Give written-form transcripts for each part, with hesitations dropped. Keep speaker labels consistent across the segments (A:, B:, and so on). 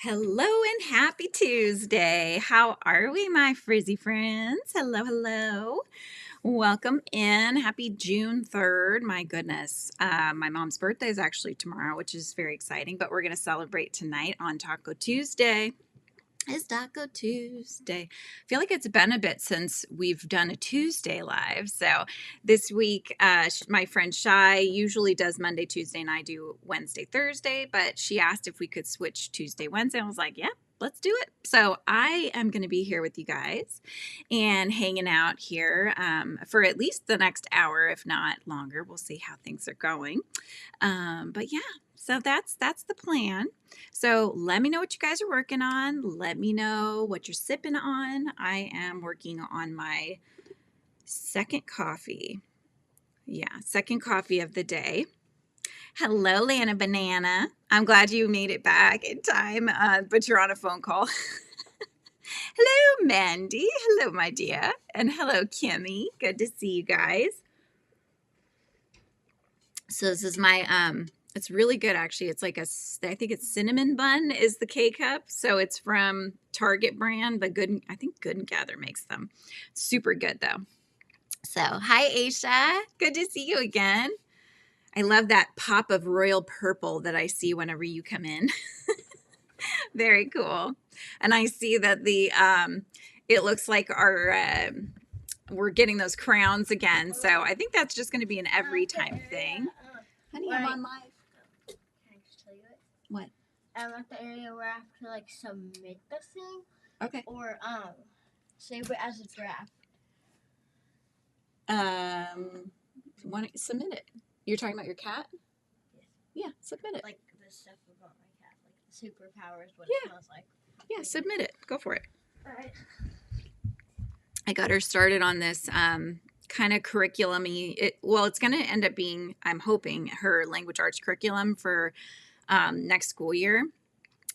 A: Hello and happy Tuesday. How are we, my frizzy friends? Hello, hello. Welcome in. Happy June 3rd. My goodness. My mom's birthday is actually tomorrow, which is very exciting, but we're going to celebrate tonight on Taco Tuesday. It's Taco Tuesday. I feel like it's been a bit since we've done a Tuesday live. So this week, my friend Shy usually does Monday, Tuesday, and I do Wednesday, Thursday. But she asked if we could switch Tuesday, Wednesday. I was like, yeah, let's do it. So I am going to be here with you guys and hanging out here for at least the next hour, if not longer. We'll see how things are going. But yeah, so that's the plan. So let me know what you guys are working on. Let me know what you're sipping on. I am working on my second coffee. Yeah, second coffee of the day. Hello, Lana Banana. I'm glad you made it back in time, but you're on a phone call. Hello, Mandy. Hello, my dear. And hello, Kimmy. Good to see you guys. So this is my it's really good, actually. It's like I think it's cinnamon bun is the K-cup. So it's from Target brand, but I think Good and Gather makes them. Super good though. So hi, Aisha. Good to see you again. I love that pop of royal purple that I see whenever you come in. Very cool. And I see that it looks like we're getting those crowns again. So I think that's just going to be an every time thing. Honey, I'm on live. What?
B: I'm at the area where I have to like submit the thing.
A: Okay.
B: Or save it as a draft.
A: Want to submit it? You're talking about your cat?
B: Yes.
A: Yeah, submit it.
B: Like the stuff about my cat, like the superpowers, what it smells like.
A: Yeah, submit it. Go for it.
B: All right.
A: I got her started on this kind of curriculum-y. It's going to end up being, I'm hoping, her language arts curriculum for next school year,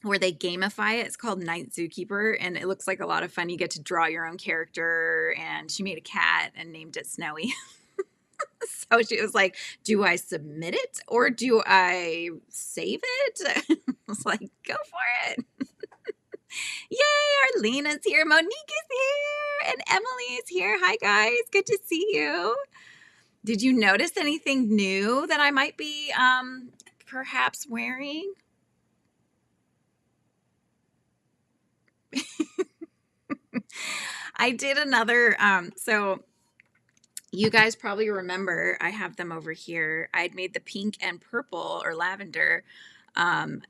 A: where they gamify it. It's called Night Zookeeper, and it looks like a lot of fun. You get to draw your own character, and she made a cat and named it Snowy. So she was like, do I submit it or do I save it? I was like, go for it. Yay, Arlena's here, Monique is here, and Emily is here. Hi, guys. Good to see you. Did you notice anything new that I might be perhaps wearing? I did another, so you guys probably remember, I have them over here. I'd made the pink and purple or lavender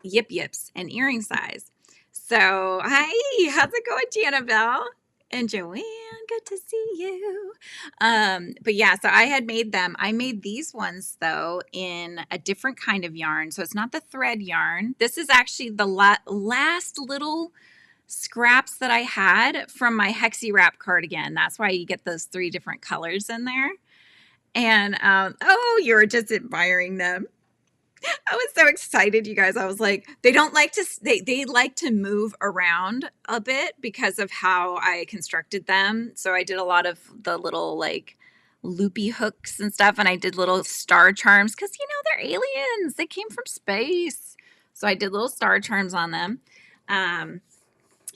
A: yip yips and earring size. So, hi, how's it going, Janabelle? And Joanne, good to see you. But yeah, so I had made them. I made these ones though in a different kind of yarn. So it's not the thread yarn. This is actually the last little scraps that I had from my Hexi Wrap cardigan. That's why you get those 3 different colors in there. And oh, you're just admiring them. I was so excited, you guys. I was like, they like to move around a bit because of how I constructed them. So I did a lot of the little like loopy hooks and stuff, and I did little star charms because they're aliens. They came from space. So I did little star charms on them.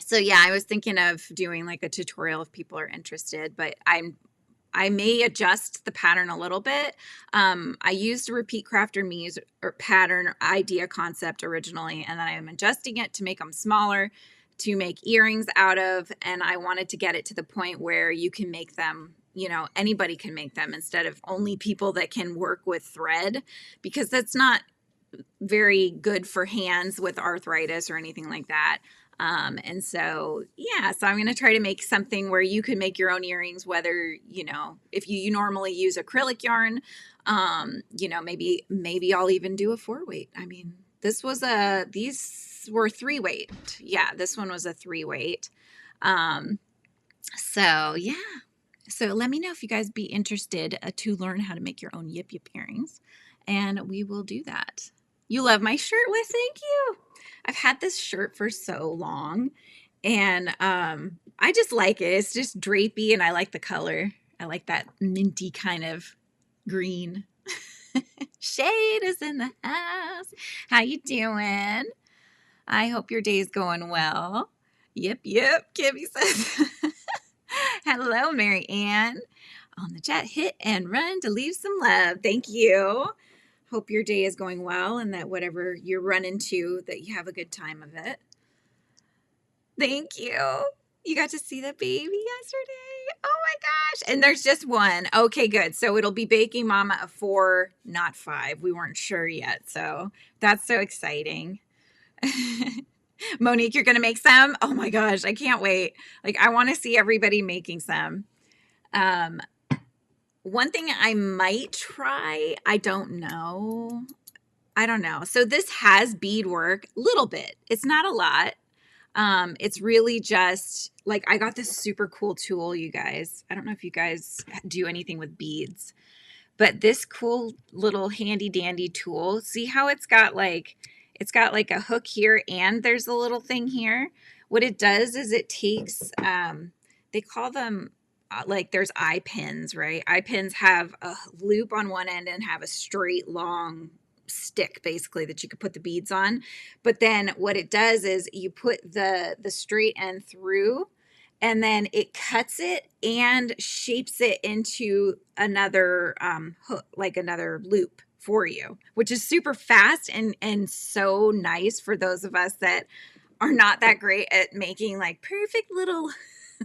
A: So yeah, I was thinking of doing like a tutorial if people are interested, but I may adjust the pattern a little bit. I used a Repeat Crafter Muse or pattern idea concept originally, and then I'm adjusting it to make them smaller to make earrings out of, and I wanted to get it to the point where you can make them, anybody can make them instead of only people that can work with thread, because that's not very good for hands with arthritis or anything like that. And so, yeah, so I'm going to try to make something where you can make your own earrings, whether, if you normally use acrylic yarn, maybe I'll even do a 4-weight. I mean, these were 3-weight. Yeah, this one was a 3-weight. So yeah. So let me know if you guys be interested to learn how to make your own yip yip earrings, and we will do that. You love my shirt? Well, thank you. I've had this shirt for so long, and I just like it. It's just drapey, and I like the color. I like that minty kind of green. Shade is in the house. How you doing? I hope your day's going well. Yep, yep, Kimmy says. Hello, Mary Ann. On the chat, hit and run to leave some love. Thank you. Hope your day is going well and that whatever you're running to, that you have a good time of it. Thank you. You got to see the baby yesterday. Oh my gosh. And there's just one. Okay, good. So it'll be Baking Mama of 4, not 5. We weren't sure yet. So that's so exciting. Monique, you're going to make some? Oh my gosh, I can't wait. Like, I want to see everybody making some. One thing I might try, I don't know. So this has beadwork, little bit. It's not a lot. It's really just like, I got this super cool tool, you guys. I don't know if you guys do anything with beads, but this cool little handy dandy tool, see how it's got like a hook here and there's a little thing here. What it does is it takes, they call them like, there's eye pins, right? Eye pins have a loop on one end and have a straight long stick basically that you could put the beads on. But then what it does is you put the straight end through, and then it cuts it and shapes it into another hook, like another loop for you, which is super fast and so nice for those of us that are not that great at making like perfect little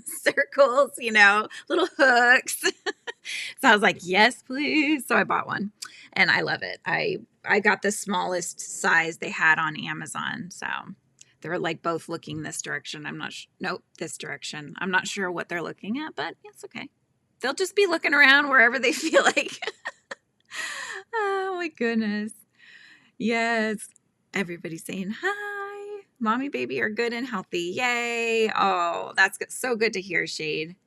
A: circles, little hooks. So I was like, yes, please. So I bought one and I love it. I got the smallest size they had on Amazon. So they're like both looking this direction. Nope, this direction. I'm not sure what they're looking at, but it's okay. They'll just be looking around wherever they feel like. Oh my goodness. Yes. Everybody's saying hi. Mommy, baby are good and healthy. Yay. Oh, that's so good to hear, Shade.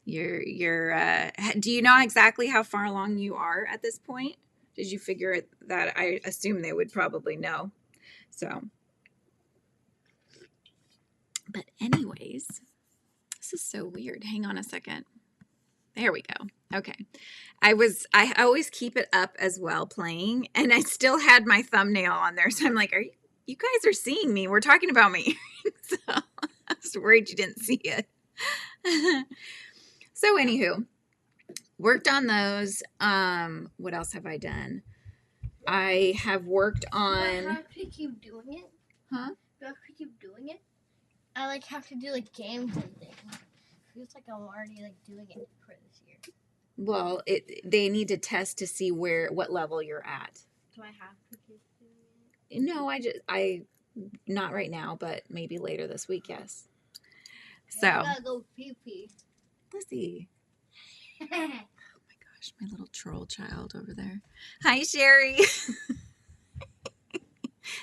A: Do you know exactly how far along you are at this point? Did you figure that? I assume they would probably know. So, but anyways, this is so weird. Hang on a second. There we go. Okay. I always keep it up as well playing, and I still had my thumbnail on there. So I'm like, you guys are seeing me. We're talking about me. So I was worried you didn't see it. So anywho, worked on those. What else have I done? I have worked on.
B: Do I have to keep doing it?
A: Huh?
B: Do I have to keep doing it? I like have to do like games and things. Feels like I'm already like doing it for this year.
A: Well, they need to test to see what level you're at.
B: Do I have to keep doing it?
A: No, I not right now, but maybe later this week. Yes. So.
B: I gotta go pee pee.
A: Lizzie. Oh my gosh, my little troll child over there. Hi, Sherry.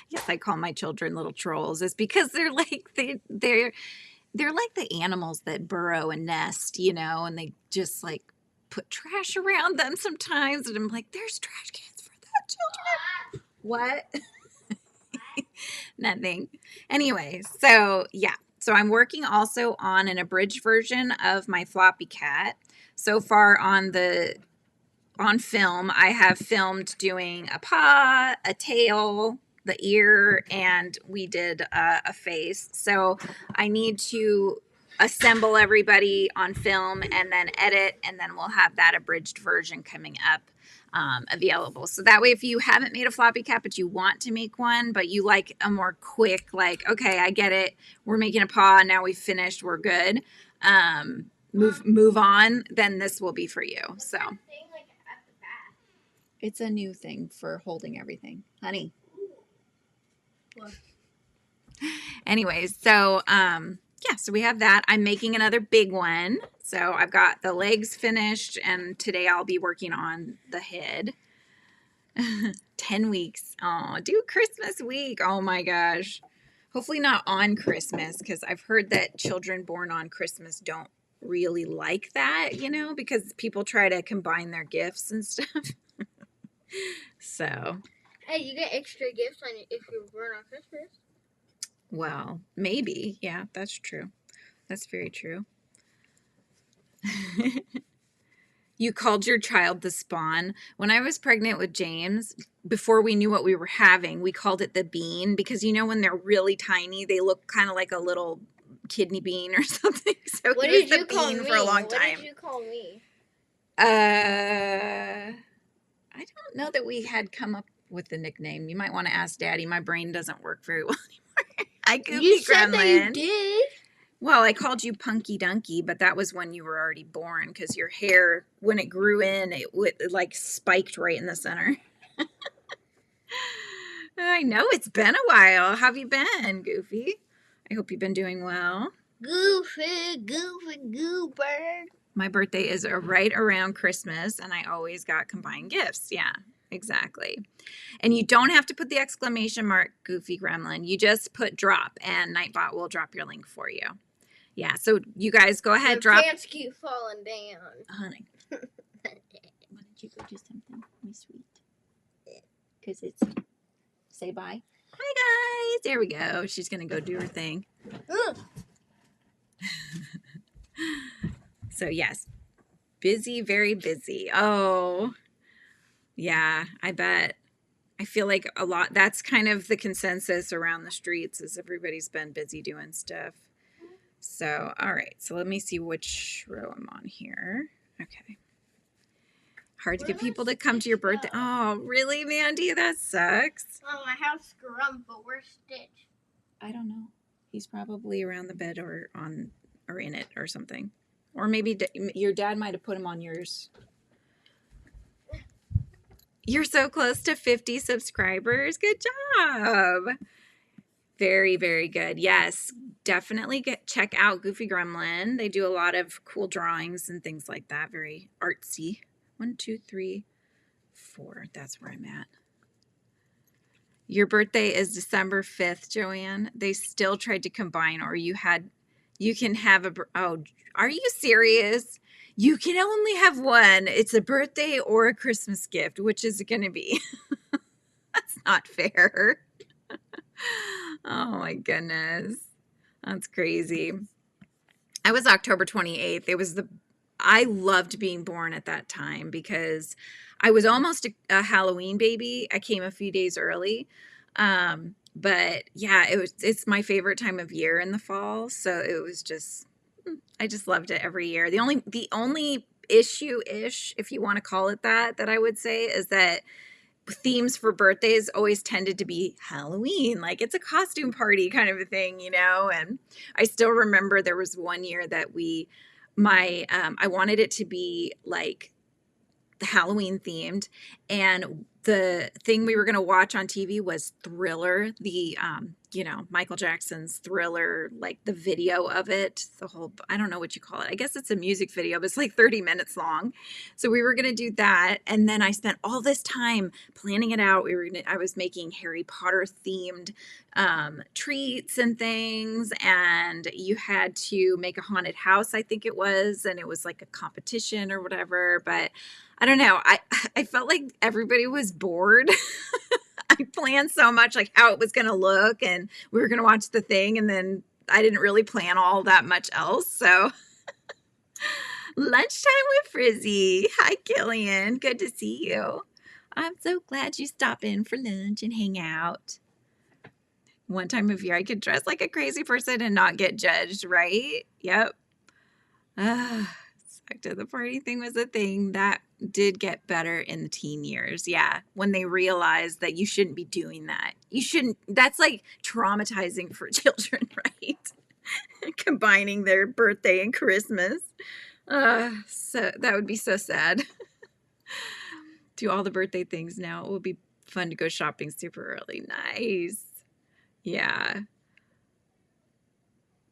A: Yes, I call my children little trolls. It's because they're like they're like the animals that burrow and nest, and they just like put trash around them sometimes. And I'm like, there's trash cans for that, children. What? Nothing. Anyway, so yeah. So I'm working also on an abridged version of my floppy cat. So far on film, I have filmed doing a paw, a tail, the ear, and we did a face. So I need to assemble everybody on film and then edit, and then we'll have that abridged version coming up available. So that way, if you haven't made a floppy cat, but you want to make one, but you like a more quick, like, okay, I get it. We're making a paw. Now we've finished. We're good. Move on. Then this will be for you. So it's a new thing for holding everything, honey.
B: What?
A: Anyways, so yeah, so we have that. I'm making another big one. So I've got the legs finished, and today I'll be working on the head. 10 weeks. Oh, do Christmas week. Oh my gosh. Hopefully not on Christmas, because I've heard that children born on Christmas don't really like that, because people try to combine their gifts and stuff. So.
B: Hey, you get extra gifts if you're born on Christmas.
A: Well, maybe. Yeah, that's true. That's very true. You called your child the Spawn. When I was pregnant with James, before we knew what we were having, we called it the bean because you know when they're really tiny, they look kind of like a little kidney bean or something. So
B: What
A: he was
B: did you
A: the
B: call
A: bean
B: me?
A: for a long
B: What
A: time.
B: did you call me?
A: I don't know that we had come up with the nickname. You might want to ask Daddy. My brain doesn't work very well anymore. Hi, Goofy
B: You said
A: Gremlin.
B: that you did.
A: Well, I called you Punky Dunky, but that was when you were already born because your hair, when it grew in, it like spiked right in the center. I know it's been a while. How have you been, Goofy? I hope you've been doing well.
B: Goofy, goober.
A: My birthday is right around Christmas, and I always got combined gifts. Yeah, exactly. And you don't have to put the exclamation mark, Goofy Gremlin. You just put drop, and Nightbot will drop your link for you. Yeah, so you guys go ahead,
B: Your
A: drop.
B: pants keep falling down.
A: Honey, why don't you go do something really sweet? Because it's, say bye. Hi, guys. There we go. She's going to go do her thing. So, yes, busy, very busy. Oh, yeah, I bet. I feel like a lot, that's kind of the consensus around the streets is everybody's been busy doing stuff. So, all right. So let me see which row I'm on here. Okay. Hard to get people to come to your birthday. Oh, really, Mandy? That sucks.
B: Oh, I have Scrump, but where's Stitch?
A: I don't know. He's probably around the bed or in it or something. Or maybe your dad might have put him on yours. You're so close to 50 subscribers. Good job. Very, very good. Yes, definitely check out Goofy Gremlin. They do a lot of cool drawings and things like that. Very artsy. 1, 2, 3, 4. That's where I'm at. Your birthday is December 5th, Joanne. They still tried to combine, or you can have oh, are you serious? You can only have one. It's a birthday or a Christmas gift. Which is it going to be? That's not fair. Oh my goodness. That's crazy. I was October 28th. I loved being born at that time because I was almost a Halloween baby. I came a few days early. But yeah, it's my favorite time of year in the fall. So it was I just loved it every year. The only issue-ish, if you want to call it that I would say is that themes for birthdays always tended to be Halloween. Like it's a costume party kind of a thing, you know? And I still remember there was one year that I wanted it to be like Halloween themed, and the thing we were going to watch on TV was Thriller, the Michael Jackson's Thriller, like the video of it, the whole, I don't know what you call it. I guess it's a music video, but it's like 30 minutes long. So we were going to do that, and then I spent all this time planning it out. I was making Harry Potter themed treats and things, and you had to make a haunted house, I think it was, and it was like a competition or whatever, but I don't know. I felt like everybody was bored. I planned so much like how it was going to look, and we were going to watch the thing, and then I didn't really plan all that much else. So lunchtime with Frizzy. Hi, Killian. Good to see you. I'm so glad you stopped in for lunch and hang out. One time of year I could dress like a crazy person and not get judged, right? Yep. Back to the party thing was a thing that did get better in the teen years. Yeah. When they realized that you shouldn't be doing that. That's like traumatizing for children, right? Combining their birthday and Christmas. So that would be so sad. Do all the birthday things now. It will be fun to go shopping super early. Nice. Yeah.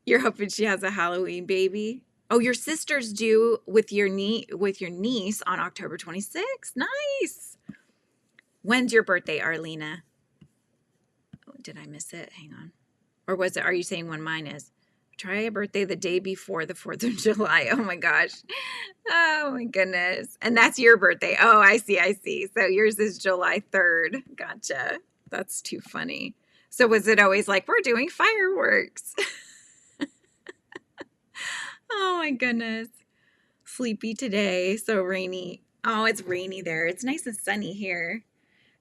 A: You're hoping she has a Halloween baby? Oh, your sister's due with your niece on October 26th. Nice. When's your birthday, Arlena? Oh, did I miss it? Hang on. Or are you saying when mine is? Try a birthday the day before the 4th of July. Oh my gosh. Oh my goodness. And that's your birthday. Oh, I see. So yours is July 3rd. Gotcha. That's too funny. So was it always like, we're doing fireworks? Oh my goodness. Sleepy today, so rainy. Oh, it's rainy there. It's nice and sunny here.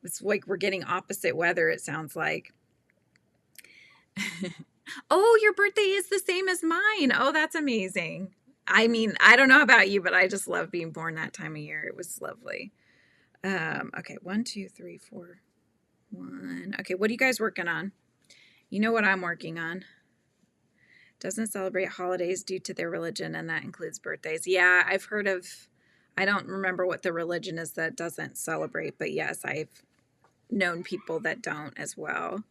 A: It's like we're getting opposite weather, it sounds like. Oh, your birthday is the same as mine. Oh, that's amazing. I mean, I don't know about you, but I just love being born that time of year. It was lovely. Okay, 1, 2, 3, 4, 1. Okay, what are you guys working on? You know what I'm working on. Doesn't celebrate holidays due to their religion, and that includes birthdays. Yeah, I've heard of, I don't remember what the religion is that doesn't celebrate, but yes, I've known people that don't as well.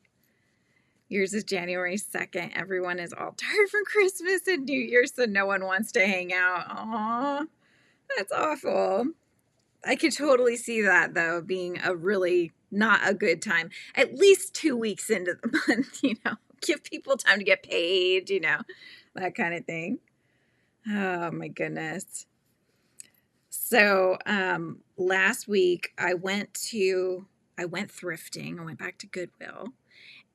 A: Yours is January 2nd. Everyone is all tired from Christmas and New Year, so no one wants to hang out. Aw, that's awful. I could totally see that, though, being a really not a good time. At least 2 weeks into the month, give people time to get paid, that kind of thing. Oh, my goodness. So last week I went thrifting. I went back to Goodwill.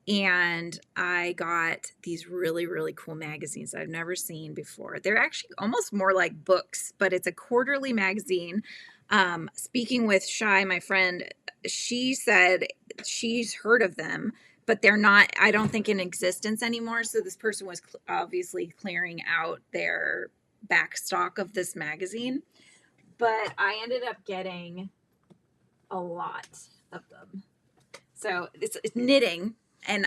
A: And I got these really, really cool magazines I've never seen before. They're actually almost more like books, but it's a quarterly magazine. Speaking with Shy, my friend, she said she's heard of them, but they're not, I don't think, in existence anymore. So this person was obviously clearing out their back stock of this magazine. But I ended up getting a lot of them. So it's knitting. And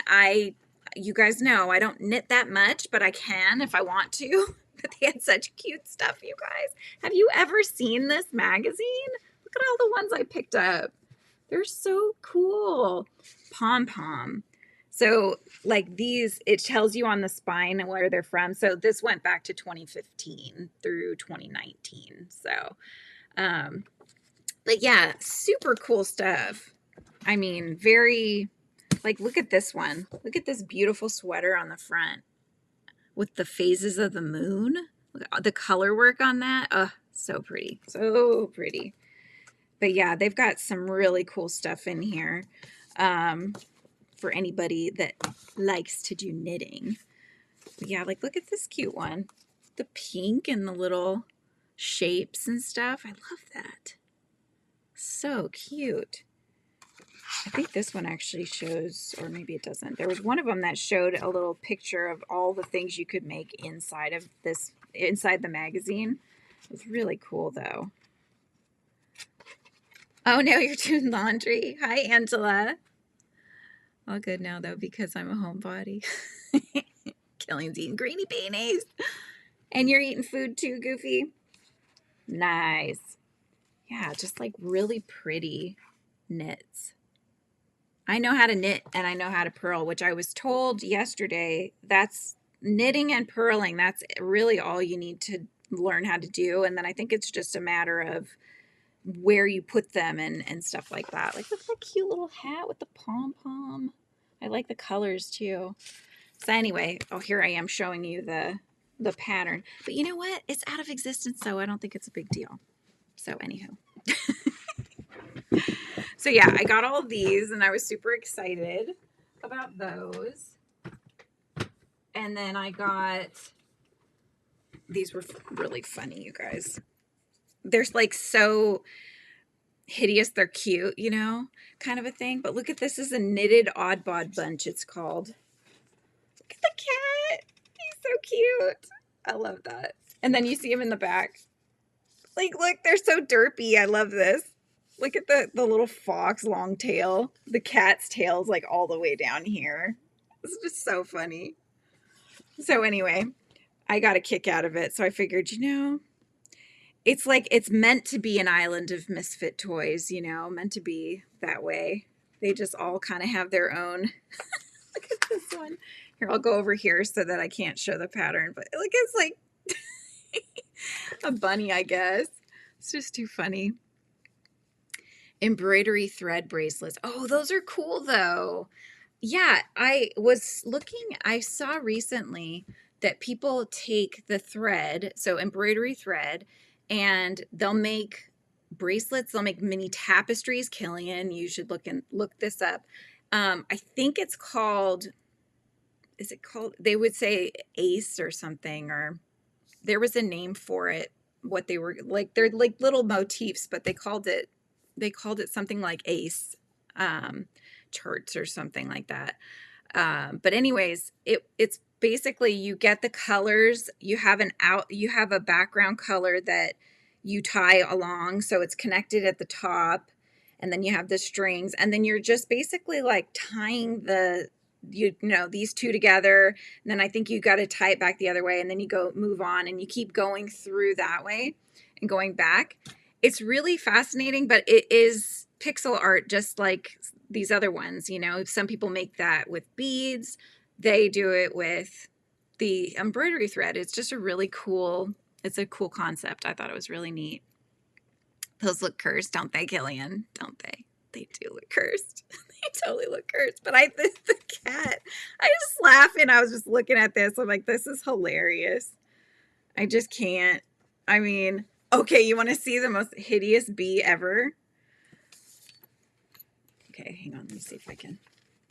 A: you guys know, I don't knit that much, but I can if I want to. But they had such cute stuff, you guys. Have you ever seen this magazine? Look at all the ones I picked up. They're so cool. Pom-pom. So like these, it tells you on the spine where they're from. So this went back to 2015 through 2019. So, but yeah, super cool stuff. I mean, very... Like, look at this one. Look at this beautiful sweater on the front with the phases of the moon. Look at the color work on that. Oh, so pretty. So pretty. But yeah, they've got some really cool stuff in here for anybody that likes to do knitting. But yeah, like, look at this cute one. The pink and the little shapes and stuff. I love that. So cute. I think this one actually shows, or maybe it doesn't. There was one of them that showed a little picture of all the things you could make inside of this, inside the magazine. It was really cool, though. Oh, no, you're doing laundry. Hi, Angela. All good now, though, because I'm a homebody. Killing's eating greeny beanies. And you're eating food, too, Goofy? Nice. Yeah, just like really pretty knits. I know how to knit and I know how to purl, which I was told yesterday, that's knitting and purling. That's really all you need to learn how to do. And then I think it's just a matter of where you put them and stuff like that. Like, look at that cute little hat with the pom-pom. I like the colors too. So anyway, oh, here I am showing you the pattern. But you know what? It's out of existence, so I don't think it's a big deal. So anywho. So yeah, I got all of these and I was super excited about those. And then I got, these were really funny, you guys. They're like so hideous, they're cute, kind of a thing. But look at this, is a knitted odd bod bunch, it's called. Look at the cat. He's so cute. I love that. And then you see him in the back. Like, look, they're so derpy. I love this. Look at the little fox long tail. The cat's tail's like all the way down here. It's just so funny. So anyway, I got a kick out of it. So I figured, it's like it's meant to be an island of misfit toys, meant to be that way. They just all kind of have their own. Look at this one. Here, I'll go over here so that I can't show the pattern. But look, it's like a bunny, I guess. It's just too funny. Embroidery thread bracelets. Oh, those are cool though. Yeah, I was looking, I saw recently that people take the thread, so embroidery thread, and they'll make bracelets, they'll make mini tapestries. Killian, you should look this up. I think it's called, they would say Ace or something, or there was a name for it what they were like. They're like little motifs, but they called it something like ace charts or something like that. But anyways, it's basically you get the colors, you have a background color that you tie along, so it's connected at the top, and then you have the strings, and then you're just basically like tying these two together, and then I think you got to tie it back the other way, and then you move on, and you keep going through that way and going back. It's really fascinating, but it is pixel art just like these other ones. Some people make that with beads. They do it with the embroidery thread. It's just it's a cool concept. I thought it was really neat. Those look cursed, don't they, Killian? Don't they? They do look cursed. They totally look cursed. But the cat, I just laughing. I was just looking at this. I'm like, this is hilarious. I just can't. I mean, okay, you want to see the most hideous bee ever? Okay, hang on. Let me see if I can.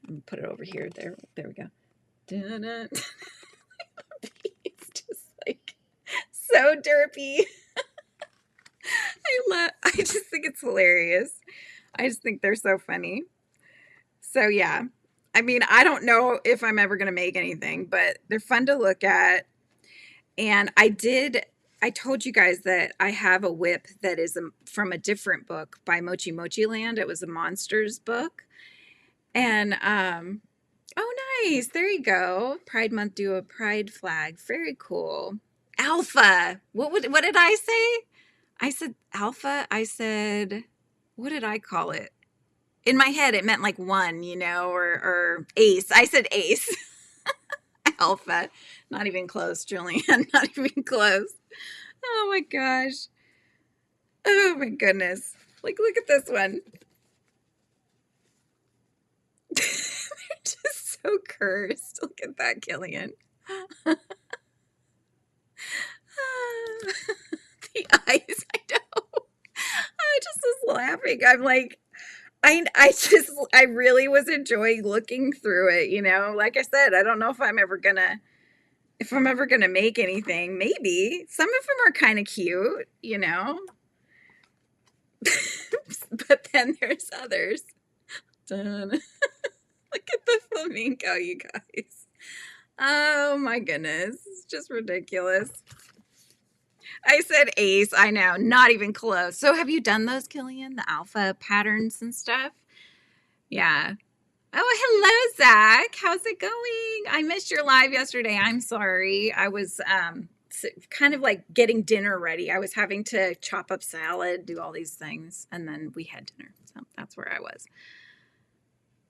A: I'm gonna put it over here. There we go. It's just like so derpy. I just think it's hilarious. I just think they're so funny. So yeah, I mean, I don't know if I'm ever gonna make anything, but they're fun to look at. And I told you guys that I have a whip that is from a different book by Mochi Mochi Land. It was a monsters book. And, oh, nice. There you go. Pride Month, do a pride flag. Very cool. Alpha. What did I say? I said alpha. I said, what did I call it? In my head, it meant like one, or ace. I said ace. Alpha. Not even close, Julian. Not even close. Oh my gosh. Oh my goodness. Like, look at this one. They're just so cursed. Look at that, Killian. The eyes, I know. I just was laughing. I'm like, I really was enjoying looking through it, Like I said, I don't know if I'm ever gonna make anything. Maybe. Some of them are kind of cute, But then there's others. Dun. Look at the flamingo, you guys. Oh my goodness. It's just ridiculous. I said ace. I know. Not even close. So have you done those, Killian? The alpha patterns and stuff? Yeah. Oh, hello, Zach. How's it going? I missed your live yesterday. I'm sorry. I was kind of like getting dinner ready. I was having to chop up salad, do all these things, and then we had dinner. So that's where I was.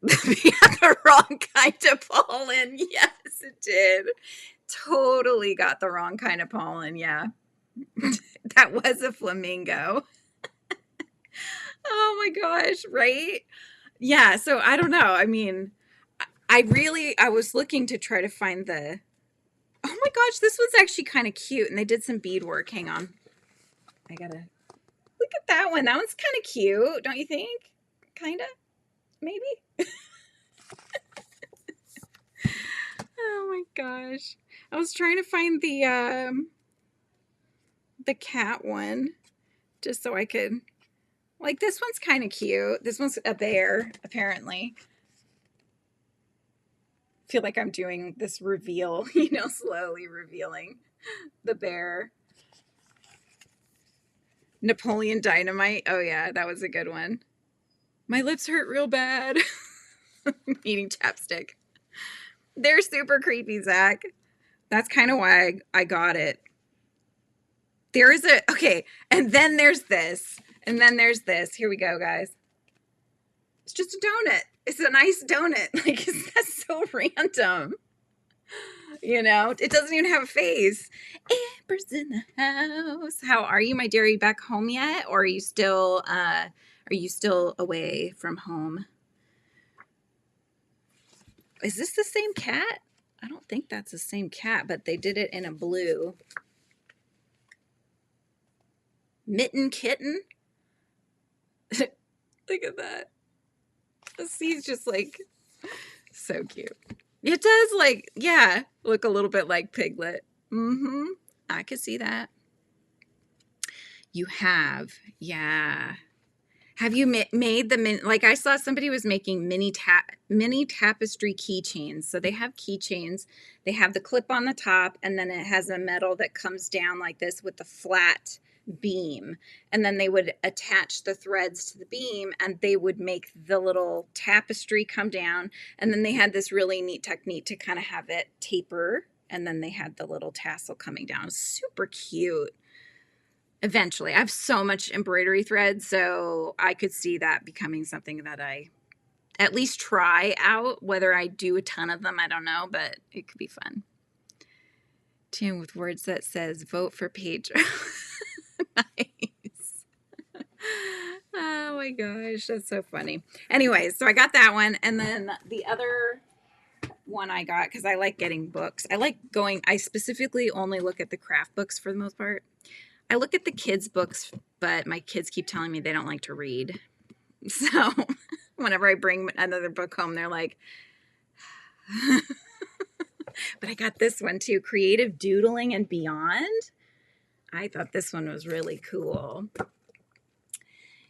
A: We had the wrong kind of pollen. Yes, it did. Totally got the wrong kind of pollen. Yeah. That was a flamingo. Oh my gosh, right? Yeah, so I don't know. I mean, I was looking to try to find oh my gosh, this one's actually kind of cute, and they did some beadwork. Hang on. I gotta look at that one. That one's kind of cute, don't you think? Kind of? Maybe? Oh my gosh. I was trying to find the cat one just so I could, like, this one's kind of cute. This one's a bear, apparently. I feel like I'm doing this reveal, slowly revealing the bear. Napoleon Dynamite. Oh yeah, that was a good one. My lips hurt real bad. Eating chapstick. They're super creepy, Zach. That's kind of why I got it. Okay, and then there's this. And then there's this. Here we go, guys. It's just a donut. It's a nice donut. Like, that's so random. It doesn't even have a face. Amber's in the house. How are you, my dear? Are you back home yet? Or are you still away from home? Is this the same cat? I don't think that's the same cat, but they did it in a blue. Mitten Kitten? Look at that. He's just like so cute. It does, like, yeah, look a little bit like Piglet. I could see that. You have. Yeah. Have you made the like I saw somebody was making mini tapestry keychains. So they have keychains. They have the clip on the top, and then it has a metal that comes down like this with the flat beam. And then they would attach the threads to the beam, and they would make the little tapestry come down. And then they had this really neat technique to kind of have it taper, and then they had the little tassel coming down. Super cute. Eventually, I have so much embroidery thread, so I could see that becoming something that I at least try out. Whether I do a ton of them, I don't know, but it could be fun. Tim with words that says vote for Pedro. Nice. Oh my gosh, that's so funny. Anyways, so I got that one, and then the other one I got, because I like getting books. I specifically only look at the craft books for the most part. I look at the kids' books, but my kids keep telling me they don't like to read. So whenever I bring another book home, they're like, but I got this one too, Creative Doodling and Beyond. I thought this one was really cool.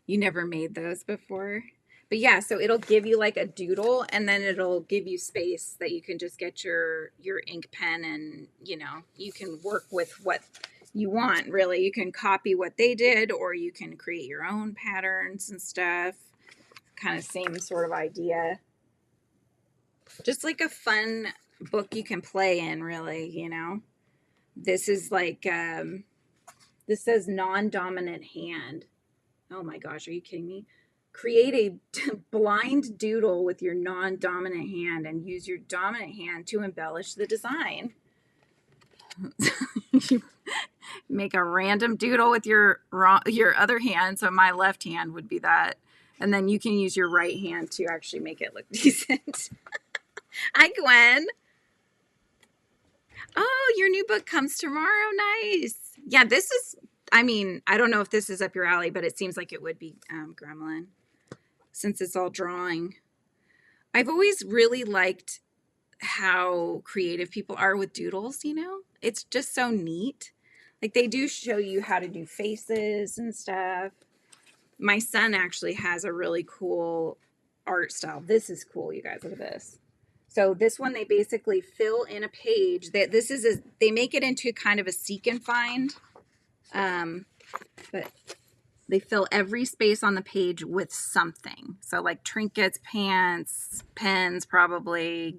A: You never made those before? But yeah, so it'll give you like a doodle, and then it'll give you space that you can just get your ink pen, and you can work with what you want. Really, you can copy what they did, or you can create your own patterns and stuff. Kind of same sort of idea. Just like a fun book you can play in, really. This is like this says non-dominant hand. Oh my gosh, are you kidding me? Create a blind doodle with your non-dominant hand and use your dominant hand to embellish the design. Make a random doodle with your other hand. So my left hand would be that. And then you can use your right hand to actually make it look decent. Hi, Gwen. Oh, your new book comes tomorrow. Nice. Yeah, this is, I don't know if this is up your alley, but it seems like it would be, Gremlin, since it's all drawing. I've always really liked how creative people are with doodles, It's just so neat. Like, they do show you how to do faces and stuff. My son actually has a really cool art style. This is cool, you guys. Look at this. So this one, they basically fill in a page. They make it into kind of a seek and find. But they fill every space on the page with something. So like trinkets, pants, pens, probably,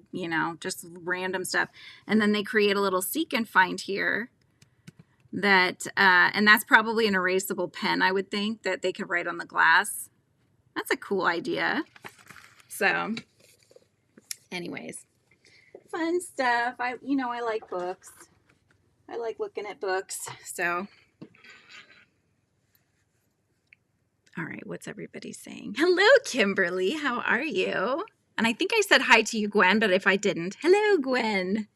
A: just random stuff. And then they create a little seek and find here that, and that's probably an erasable pen, I would think, that they could write on the glass. That's a cool idea. So anyways, fun stuff. I like books. I like looking at books. So, all right, what's everybody saying? Hello, Kimberly. How are you? And I think I said hi to you, Gwen, but if I didn't, hello, Gwen.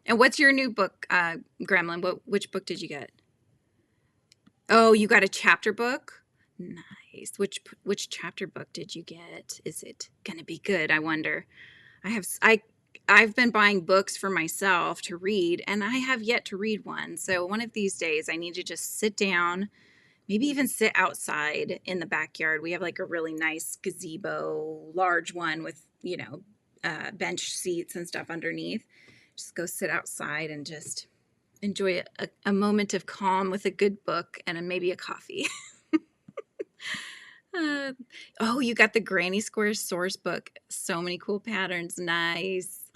A: And what's your new book, Gremlin? Which book did you get? Oh, you got a chapter book? Nice. Which chapter book did you get? Is it gonna be good? I wonder. I've been buying books for myself to read, and I have yet to read one. So one of these days, I need to just sit down, maybe even sit outside in the backyard. We have like a really nice gazebo, large one with bench seats and stuff underneath. Just go sit outside and just enjoy a moment of calm with a good book and maybe a coffee. Oh, you got the Granny Square source book. So many cool patterns. Nice.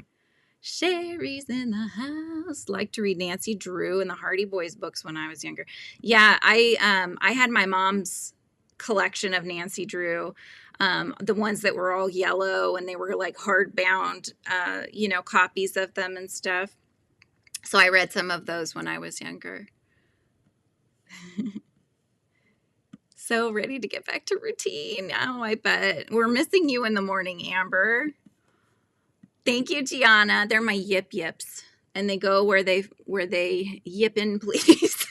A: Sherry's in the house. Like to read Nancy Drew and the Hardy Boys books when I was younger. Yeah, I had my mom's collection of Nancy Drew, the ones that were all yellow, and they were like hardbound, copies of them and stuff. So I read some of those when I was younger. So ready to get back to routine. Oh, I bet. We're missing you in the morning, Amber. Thank you, Gianna. They're my yip yips. And they go where they yip in, please.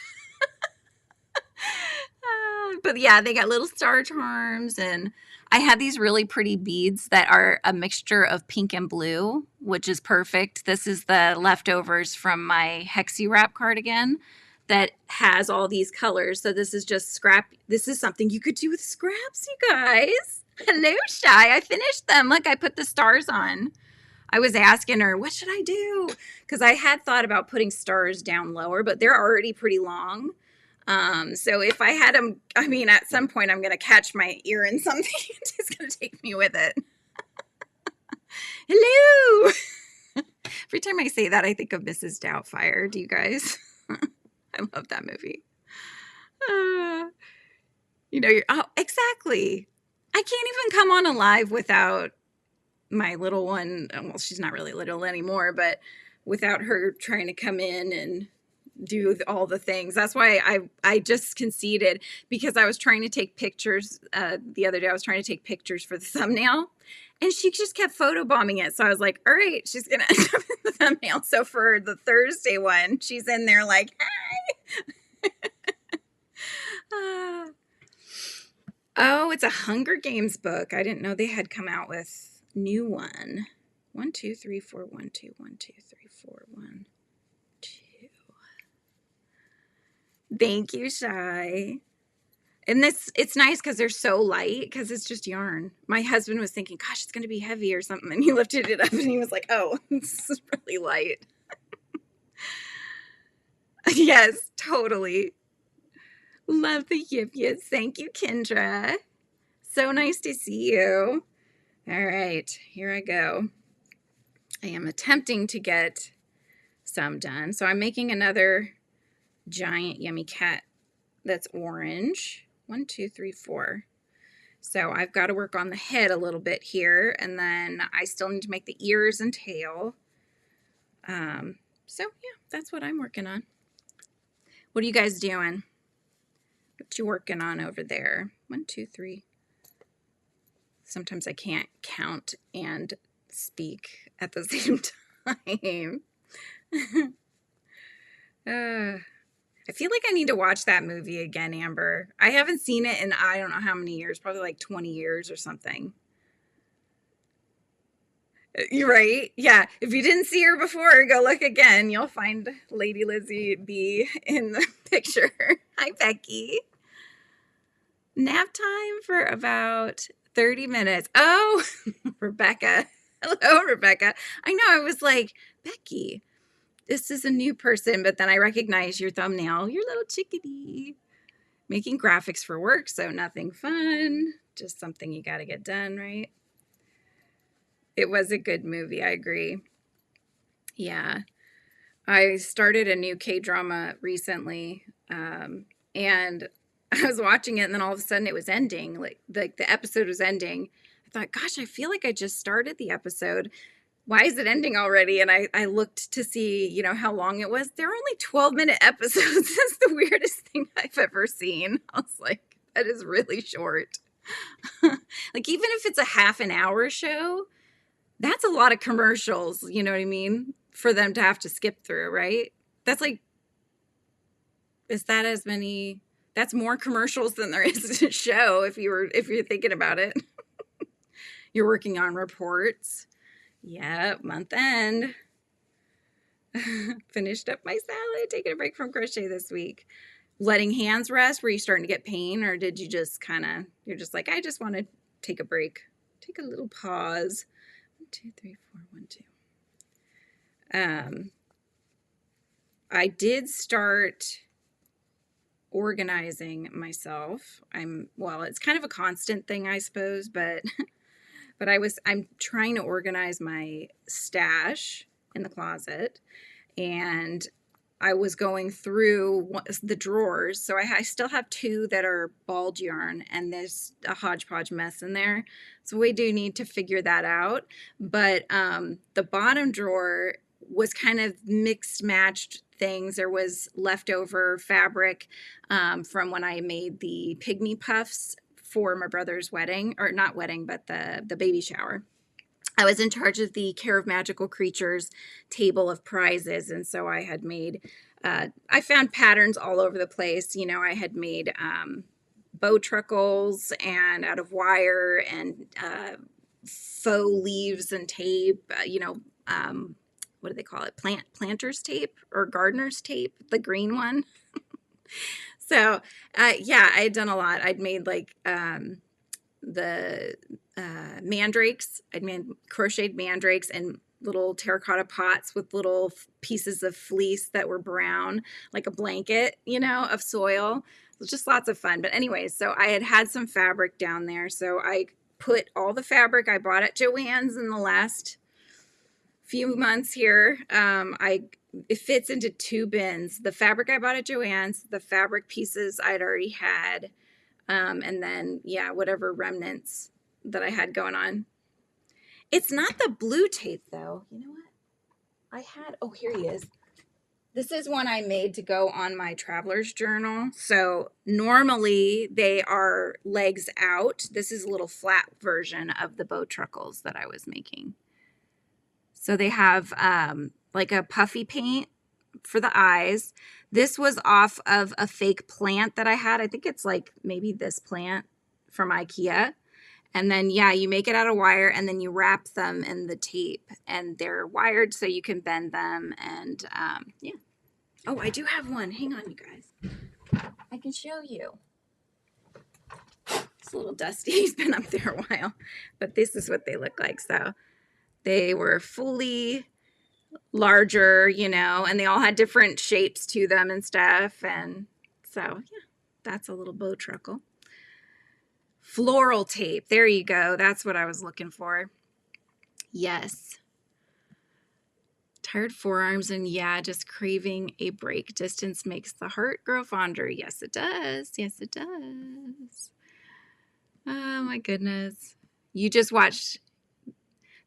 A: But yeah, they got little star charms, and I had these really pretty beads that are a mixture of pink and blue, which is perfect. This is the leftovers from my Hexi Wrap cardigan that has all these colors. So this is just scrap. This is something you could do with scraps, you guys. Hello, Shy. I finished them. Look, I put the stars on. I was asking her, what should I do? Because I had thought about putting stars down lower, but they're already pretty long. So if I had them, I mean, at some point I'm going to catch my ear in something. It's going to take me with it. Hello. Every time I say that, I think of Mrs. Doubtfire. Do you guys? I love that movie. Oh, exactly. I can't even come on a live without my little one. Well, she's not really little anymore, but without her trying to come in and do all the things. That's why I just conceded, because I was trying to take pictures the other day. I was trying to take pictures for the thumbnail, and she just kept photobombing it. So I was like, all right, she's gonna end up in the thumbnail. So for the Thursday one, she's in there like, hi. Oh, it's a Hunger Games book. I didn't know they had come out with new one. 1 2 3 4 1 2 1 2 3 4 1 2. Thank you, Shy. And it's nice because they're so light, because it's just yarn. My husband was thinking, gosh, it's going to be heavy or something. And he lifted it up and he was like, oh, this is really light. Yes, totally. Love the yip yips. Thank you, Kendra. So nice to see you. All right, here I go. I am attempting to get some done. So I'm making another giant yummy cat that's orange. 1 2 3 4. So I've got to work on the head a little bit here, and then I still need to make the ears and tail. So yeah, that's what I'm working on. What are you guys doing? What you working on over there? 1 2 3. Sometimes I can't count and speak at the same time. I feel like I need to watch that movie again, Amber. I haven't seen it in I don't know how many years, probably like 20 years or something. You're right. Yeah. If you didn't see her before, go look again. You'll find Lady Lizzie B in the picture. Hi, Becky. Nap time for about 30 minutes. Oh, Rebecca. Hello, Rebecca. I know. I was like, Becky, this is a new person, but then I recognize your thumbnail. Your little chickadee. Making graphics for work, so nothing fun. Just something you got to get done, right? It was a good movie. I agree. Yeah. I started a new K-drama recently, and I was watching it, and then all of a sudden it was ending. Like the episode was ending. I thought, gosh, I feel like I just started the episode. Why is it ending already? And I looked to see, how long it was. They're only 12-minute episodes. That's the weirdest thing I've ever seen. I was like, that is really short. Like, even if it's a half an hour show, that's a lot of commercials, you know what I mean? For them to have to skip through, right? That's like, is that as many? That's more commercials than there is a show if you're thinking about it. You're working on reports. Yeah, month end. Finished up my salad, taking a break from crochet this week. Letting hands rest. Were you starting to get pain, or did you just you're just like, I just want to take a break, take a little pause. 1 2 3 4 1 2. I did start organizing myself. It's kind of a constant thing, I suppose, but I'm trying to organize my stash in the closet, and I was going through the drawers. So I still have 2 that are balled yarn, and there's a hodgepodge mess in there. So we do need to figure that out. But the bottom drawer was kind of mixed matched things. There was leftover fabric from when I made the pygmy puffs for my brother's wedding, or not wedding, but the baby shower. I was in charge of the Care of Magical Creatures table of prizes, and so I had made, I found patterns all over the place. I had made bow truckles and out of wire and faux leaves and tape, what do they call it? Planter's tape or gardener's tape, the green one. So, yeah, I had done a lot. I'd made like the mandrakes. I'd made crocheted mandrakes and little terracotta pots with little pieces of fleece that were brown, like a blanket, you know, of soil. It was just lots of fun. But anyways, so I had some fabric down there. So I put all the fabric I bought at Joann's in the last few months here. It fits into 2 bins. The fabric I bought at Joann's, the fabric pieces I'd already had, and then, yeah, whatever remnants that I had going on. It's not the blue tape, though. You know what? Oh, here he is. This is one I made to go on my traveler's journal. So normally they are legs out. This is a little flat version of the bow truckles that I was making. So they have like a puffy paint for the eyes. This was off of a fake plant that I had. I think it's like maybe this plant from IKEA. And then, yeah, you make it out of wire and then you wrap them in the tape and they're wired so you can bend them. And yeah. Oh, I do have one. Hang on, you guys. I can show you. It's a little dusty. He's been up there a while, but this is what they look like. So they were fully larger, you know, and they all had different shapes to them and stuff. And so, yeah, that's a little bow truckle. Floral tape. There you go. That's what I was looking for. Yes. Tired forearms and, yeah, just craving a break. Distance makes the heart grow fonder. Yes, it does. Yes, it does. Oh, my goodness. You just watched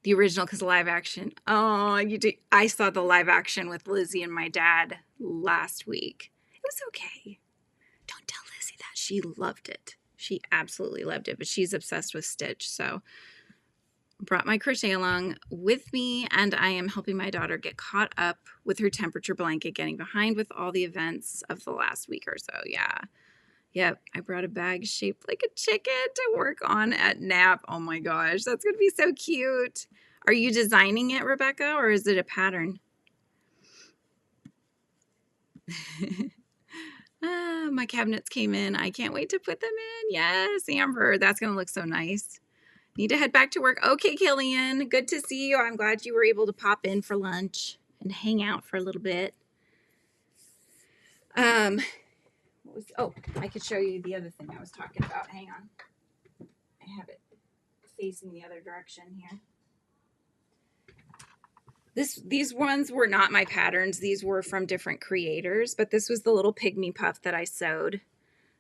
A: the original because live action. Oh, you did. I saw the live action with Lizzie and my dad last week. It was okay. Don't tell Lizzie that. She loved it. She absolutely loved it, but she's obsessed with Stitch. So brought my crochet along with me, and I am helping my daughter get caught up with her temperature blanket, getting behind with all the events of the last week or so. Yeah. Yep. I brought a bag shaped like a chicken to work on at nap. Oh my gosh. That's going to be so cute. Are you designing it, Rebecca, or is it a pattern? My cabinets came in. I can't wait to put them in. Yes, Amber. That's going to look so nice. Need to head back to work. Okay, Killian. Good to see you. I'm glad you were able to pop in for lunch and hang out for a little bit. I could show you the other thing I was talking about. Hang on. I have it facing the other direction here. These ones were not my patterns. These were from different creators, but this was the little pygmy puff that I sewed.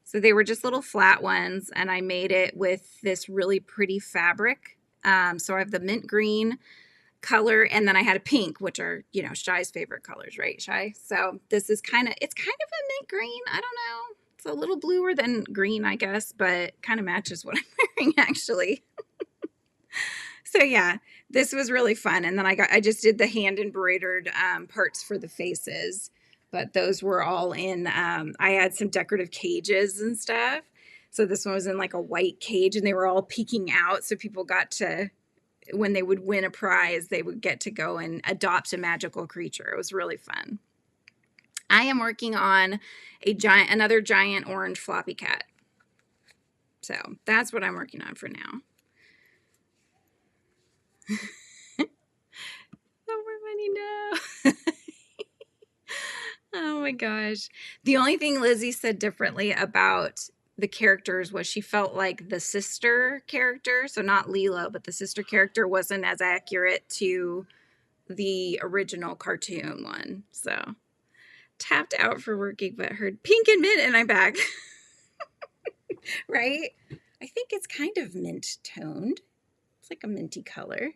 A: So they were just little flat ones, and I made it with this really pretty fabric. So I have the mint green color, and then I had a pink, which are, you know, Shy's favorite colors, right, Shy? So this is it's kind of a mint green. I don't know. It's a little bluer than green, I guess, but kind of matches what I'm wearing, actually. So yeah, this was really fun. And then I just did the hand embroidered parts for the faces, but those were all in, I had some decorative cages and stuff. So this one was in like a white cage and they were all peeking out. So people got to, when they would win a prize, they would get to go and adopt a magical creature. It was really fun. I am working on another giant orange floppy cat. So that's what I'm working on for now. No more money, no. Oh my gosh. The only thing Lizzie said differently about the characters was she felt like the sister character, so not Lilo, but the sister character wasn't as accurate to the original cartoon one. So tapped out for working, but heard pink and mint and I'm back. Right? I think it's kind of mint toned. It's like a minty color.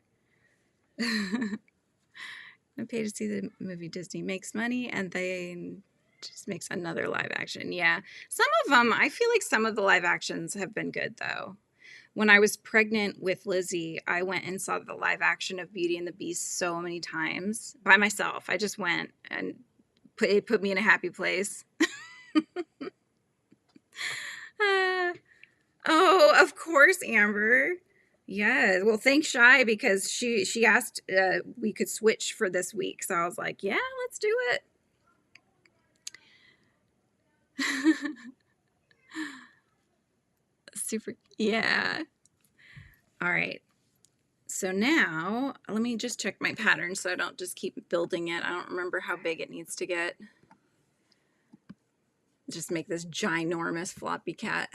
A: I pay to see the movie. Disney makes money and then just makes another live action. Yeah. Some of them, I feel like some of the live actions have been good though. When I was pregnant with Lizzie, I went and saw the live action of Beauty and the Beast so many times by myself. I just went and it put me in a happy place. Oh, of course, Amber. Yeah, well, thanks, Shy, because she asked we could switch for this week. So I was like, yeah, let's do it. Super, yeah. All right. So now let me just check my pattern so I don't just keep building it. I don't remember how big it needs to get. Just make this ginormous floppy cat.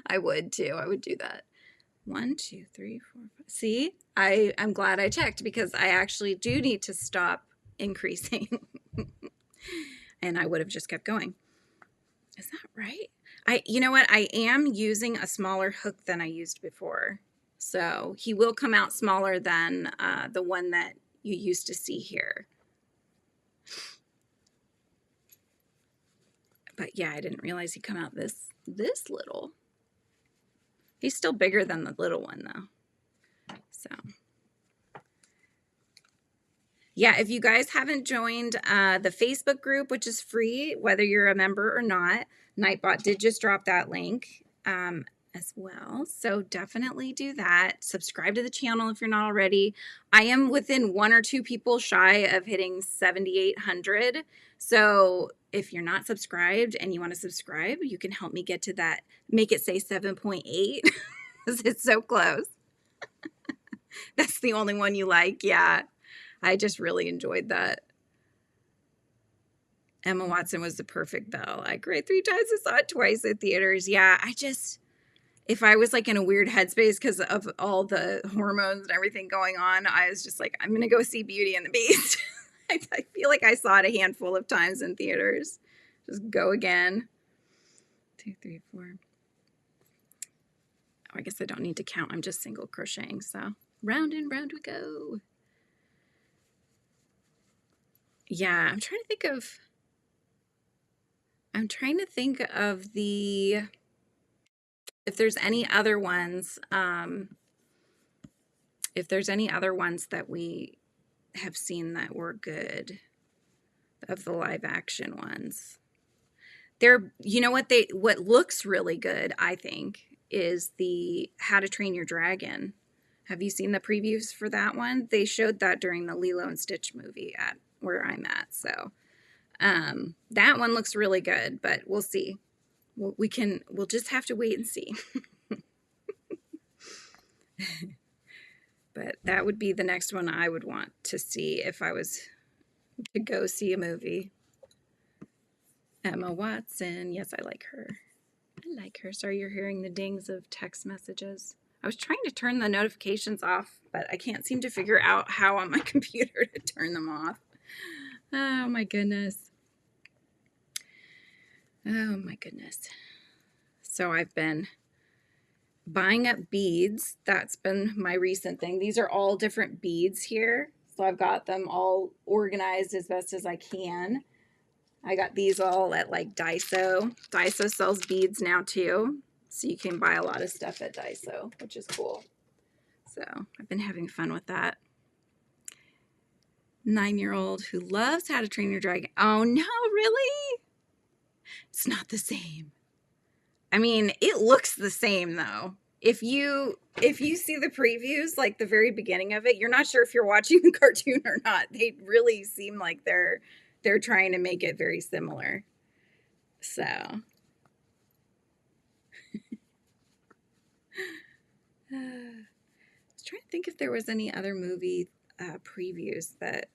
A: I would too. I would do that. 1, 2, 3, 4, 5. See, I'm glad I checked because I actually do need to stop increasing. And I would have just kept going. Is that right? You know what? I am using a smaller hook than I used before. So he will come out smaller than the one that you used to see here. But yeah, I didn't realize he'd come out this little. He's still bigger than the little one though. So yeah, if you guys haven't joined the Facebook group, which is free, whether you're a member or not, Nightbot did just drop that link as well. So definitely do that. Subscribe to the channel if you're not already. I am within 1 or 2 people shy of hitting 7,800. So if you're not subscribed and you want to subscribe, you can help me get to that. Make it say 7.8 because it's so close. That's the only one you like. Yeah. I just really enjoyed that. Emma Watson was the perfect Belle. I cried 3 times. I saw it twice at theaters. Yeah, if I was like in a weird headspace because of all the hormones and everything going on, I was just like, I'm going to go see Beauty and the Beast. I feel like I saw it a handful of times in theaters. Just go again. 2, 3, 4. Oh, I guess I don't need to count. I'm just single crocheting. So round and round we go. Yeah, I'm trying to think of if there's any other ones, that we have seen that were good of the live action ones. You know what looks really good, I think, is the How to Train Your Dragon. Have you seen the previews for that one? They showed that during the Lilo and Stitch movie at where I'm at. So that one looks really good, but we'll see. We'll just have to wait and see. But that would be the next one I would want to see if I was to go see a movie. Emma Watson. Yes, I like her. I like her. Sorry, you're hearing the dings of text messages. I was trying to turn the notifications off, but I can't seem to figure out how on my computer to turn them off. Oh my goodness. Oh my goodness. So I've been buying up beads. That's been my recent thing. These are all different beads here. So I've got them all organized as best as I can. I got these all at like Daiso. Daiso sells beads now too. So you can buy a lot of stuff at Daiso, which is cool. So I've been having fun with that. 9-year-old who loves How to Train Your Dragon. Oh no, really? It's not the same. I mean, it looks the same though. If you see the previews, like the very beginning of it, you're not sure if you're watching the cartoon or not. They really seem like they're trying to make it very similar. So I was trying to think if there was any other movie previews that,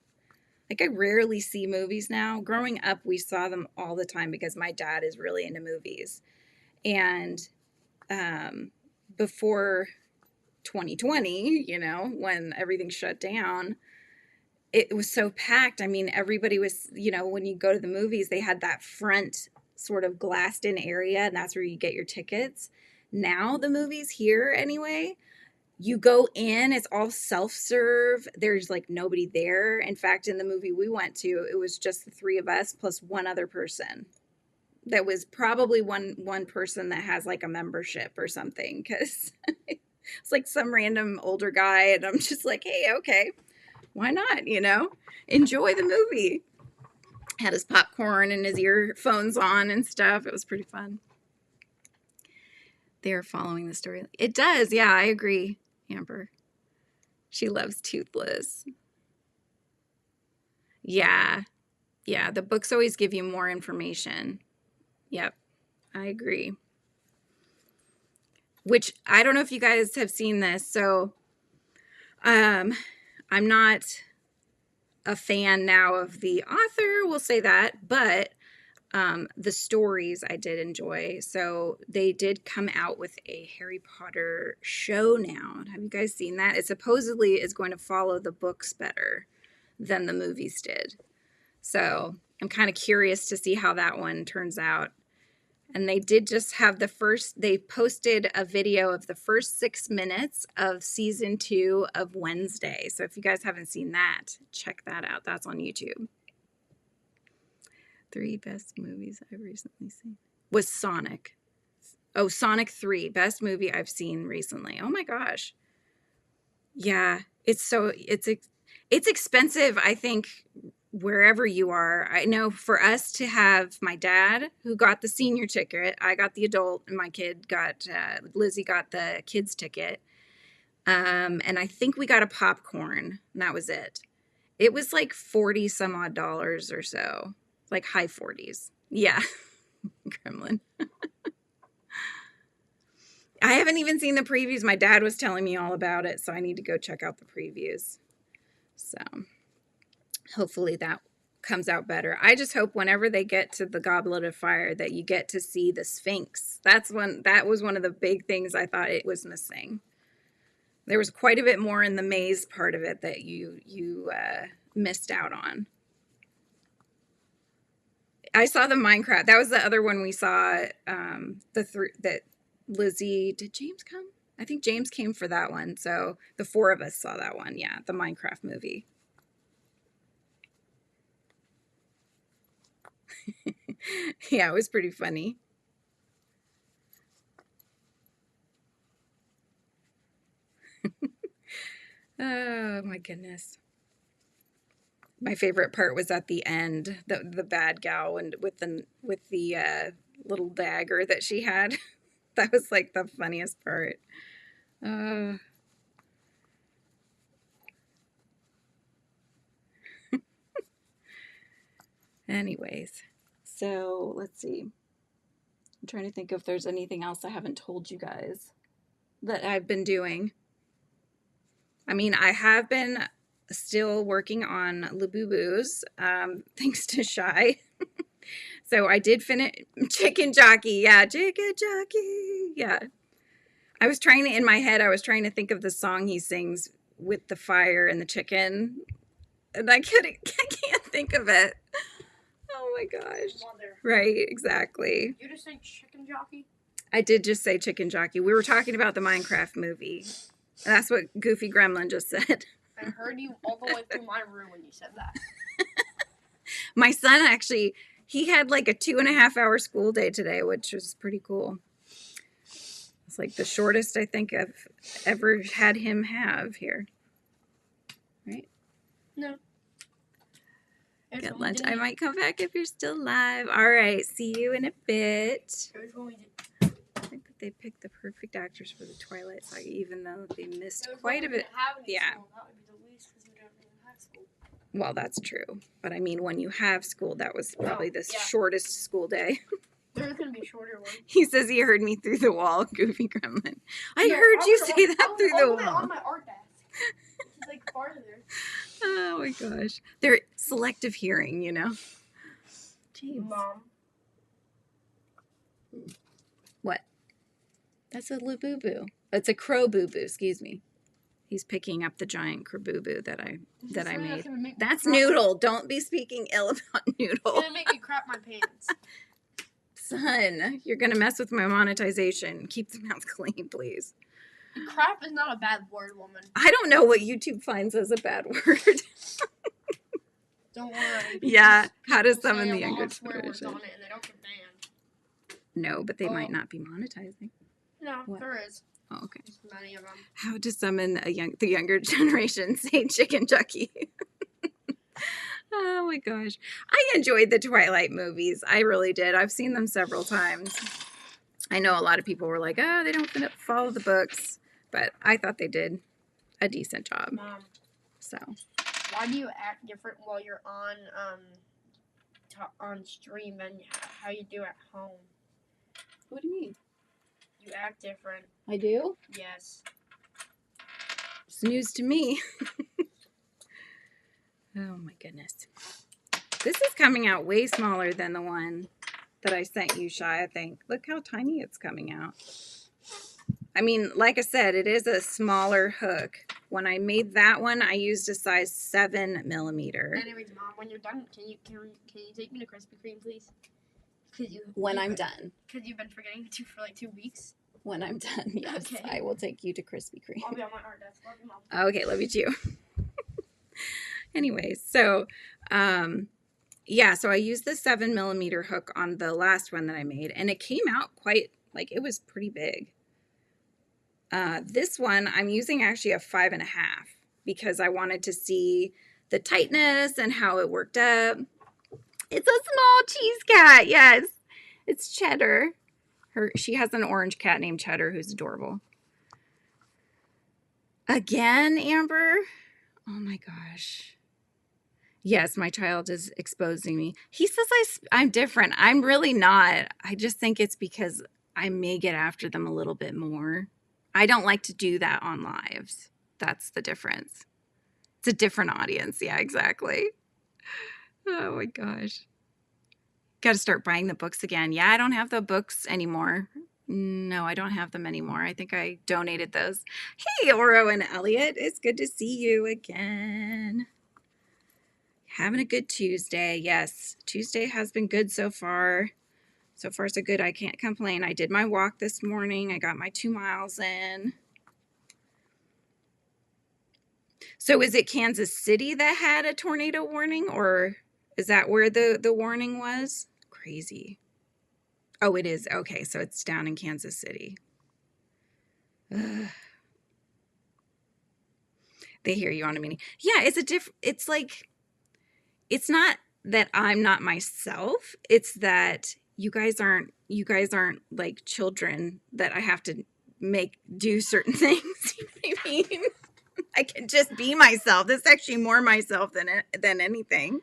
A: like, I rarely see movies now. Growing up, we saw them all the time because my dad is really into movies. And before 2020, when everything shut down, it was so packed. I mean, everybody was, when you go to the movies, they had that front sort of glassed in area, and that's where you get your tickets. Now the movies here, anyway, you go in, it's all self-serve. There's like nobody there. In fact, in the movie we went to, it was just the 3 of us plus one other person. That was probably one person that has like a membership or something, because it's like some random older guy, and I'm just like, hey, okay, why not? Enjoy the movie. Had his popcorn and his earphones on and stuff. It was pretty fun. They're following the story. It does. Yeah, I agree, Amber. She loves Toothless. Yeah. Yeah, the books always give you more information. Yep, I agree. Which I don't know if you guys have seen this. So I'm not a fan now of the author, we'll say that, but the stories I did enjoy. So they did come out with a Harry Potter show now. Have you guys seen that? It supposedly is going to follow the books better than the movies did. So I'm kind of curious to see how that one turns out. And they did just have they posted a video of the first 6 minutes of season 2 of Wednesday. So if you guys haven't seen that, check that out. That's on YouTube. 3 best movies I've recently seen was Sonic. Oh, Sonic 3, best movie I've seen recently. Oh my gosh. Yeah, it's expensive, I think, wherever you are. I know for us to have my dad who got the senior ticket, I got the adult, and my kid got Lizzie got the kids ticket. And I think we got a popcorn, and that was it. It was like 40 some odd dollars or so, like high 40s. Yeah. Gremlin. I haven't even seen the previews. My dad was telling me all about it, so I need to go check out the previews. So hopefully that comes out better. I just hope whenever they get to the Goblet of Fire that you get to see the Sphinx. That was one of the big things I thought it was missing. There was quite a bit more in the maze part of it that you missed out on. I saw the Minecraft. That was the other one we saw. That Lizzie, did James come? I think James came for that one. So the 4 of us saw that one. Yeah, the Minecraft movie. Yeah, it was pretty funny. Oh my goodness. My favorite part was at the end, the bad gal and with the little dagger that she had. That was like the funniest part. Anyways, so let's see. I'm trying to think if there's anything else I haven't told you guys that I've been doing. I mean, I have been still working on Labubu's, thanks to Shy. So I did finish Chicken Jockey. Yeah, Chicken Jockey. Yeah. I was trying to, in my head, I was trying to think of the song he sings with the fire and the chicken. And I can't think of it. Oh my gosh.
B: Mother.
A: Right, exactly.
B: You just say Chicken Jockey?
A: I did just say Chicken Jockey. We were talking about the Minecraft movie. And that's what Goofy Gremlin just said.
B: I heard you all the way through my room when you said that.
A: My son actually, he had like a 2.5-hour school day today, which was pretty cool. It's like the shortest I think I've ever had him have here. Right?
B: No.
A: Get lunch. I might come back if you're still alive. All right. See you in a bit. I think that they picked the perfect actors for the Twilight Saga, even though they missed quite a bit. Yeah.
B: That would be the least because we don't even have school.
A: Well, that's true. But I mean, when you have school, that was probably the shortest school day.
B: There's going to be a shorter one.
A: He says he heard me through the wall, Goofy Gremlin. I heard you say that through the wall.
B: On my art desk. It's like farther.
A: Oh my gosh. They're selective hearing, you know. Jeez.
B: Mom.
A: What? That's a Labubu. It's a crow boo boo, excuse me. He's picking up the giant craboo that I made. That's Noodle. Don't be speaking ill about Noodle.
B: It's gonna make me crap my pants.
A: Son, you're gonna mess with my monetization. Keep the mouth clean, please.
B: Crap is not a bad word, woman.
A: I don't know what YouTube finds as a bad word.
B: Don't worry.
A: Yeah, how does some in the younger generation?
B: On it and they don't get banned.
A: No, but they might not be monetizing.
B: No,
A: What?
B: there is.
A: Oh, okay.
B: There's many of them.
A: How does some in the younger generation say Chicken Jockey? Oh my gosh. I enjoyed the Twilight movies. I really did. I've seen them several times. I know a lot of people were like, oh, they don't follow the books. But I thought they did a decent job.
B: Mom.
A: So.
B: Why do you act different while you're on on stream than how you do at home.
A: What do you mean?
B: You act different.
A: I do?
B: Yes.
A: It's news to me. Oh my goodness. This is coming out way smaller than the one that I sent you, Shy, I think. Look how tiny it's coming out. I mean, like I said, it is a smaller hook. When I made that one, I used a size 7 millimeter.
B: Anyways, Mom, when you're done, can you take me to Krispy Kreme, please?
A: When I'm done.
B: Because you've been forgetting to for like 2 weeks.
A: When I'm done, yes. Okay. I will take you to Krispy Kreme.
B: I'll be on my art desk. Love you, Mom.
A: Okay, love you too. Anyways, so, yeah, so I used the 7 millimeter hook on the last one that I made, and it came out quite, like, it was pretty big. This one, I'm using actually a 5.5 because I wanted to see the tightness and how it worked up. It's a small cheese cat, yes. It's Cheddar. She has an orange cat named Cheddar who's adorable. Again, Amber? Oh my gosh. Yes, my child is exposing me. He says I'm different. I'm really not. I just think it's because I may get after them a little bit more. I don't like to do that on lives. That's the difference. It's a different audience. Yeah, exactly. Oh my gosh. Got to start buying the books again. Yeah, I don't have the books anymore. No, I don't have them anymore. I think I donated those. Hey, Oro and Elliot. It's good to see you again. Having a good Tuesday. Yes, Tuesday has been good so far. So far, so good. I can't complain. I did my walk this morning. I got my 2 miles in. So is it Kansas City that had a tornado warning, or is that where the warning was? Crazy. Oh, it is. Okay, so it's down in Kansas City. Ugh. They hear you on a mini. Yeah, it's like, it's not that I'm not myself. It's that you guys aren't like children that I have to make do certain things. You know what I mean? I can just be myself. This is actually more myself than anything.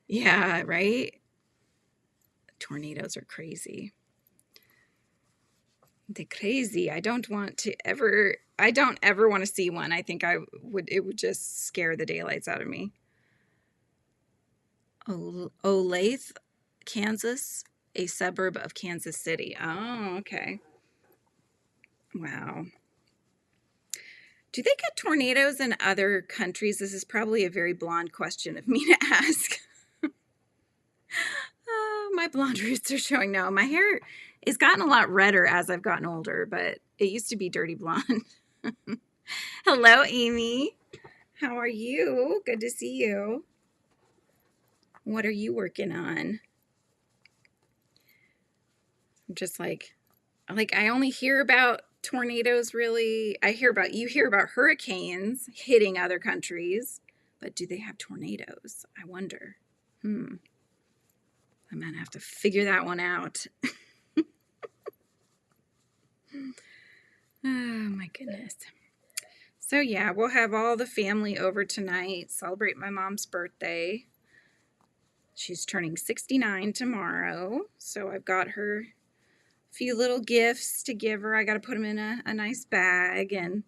A: Yeah, right? Tornadoes are crazy. They're crazy. I don't ever want to see one. I think it would just scare the daylights out of me. Olathe, Kansas, a suburb of Kansas City. Oh, okay. Wow. Do they get tornadoes in other countries? This is probably a very blonde question of me to ask. My blonde roots are showing now. My hair has gotten a lot redder as I've gotten older, but it used to be dirty blonde. Hello, Amy. How are you? Good to see you. What are you working on? I'm just like I only hear about tornadoes, really. You hear about hurricanes hitting other countries, but do they have tornadoes? I wonder. I might have to figure that one out. Oh my goodness. So yeah, we'll have all the family over tonight, celebrate my mom's birthday. She's turning 69 tomorrow, so I've got her a few little gifts to give her. I got to put them in a nice bag, and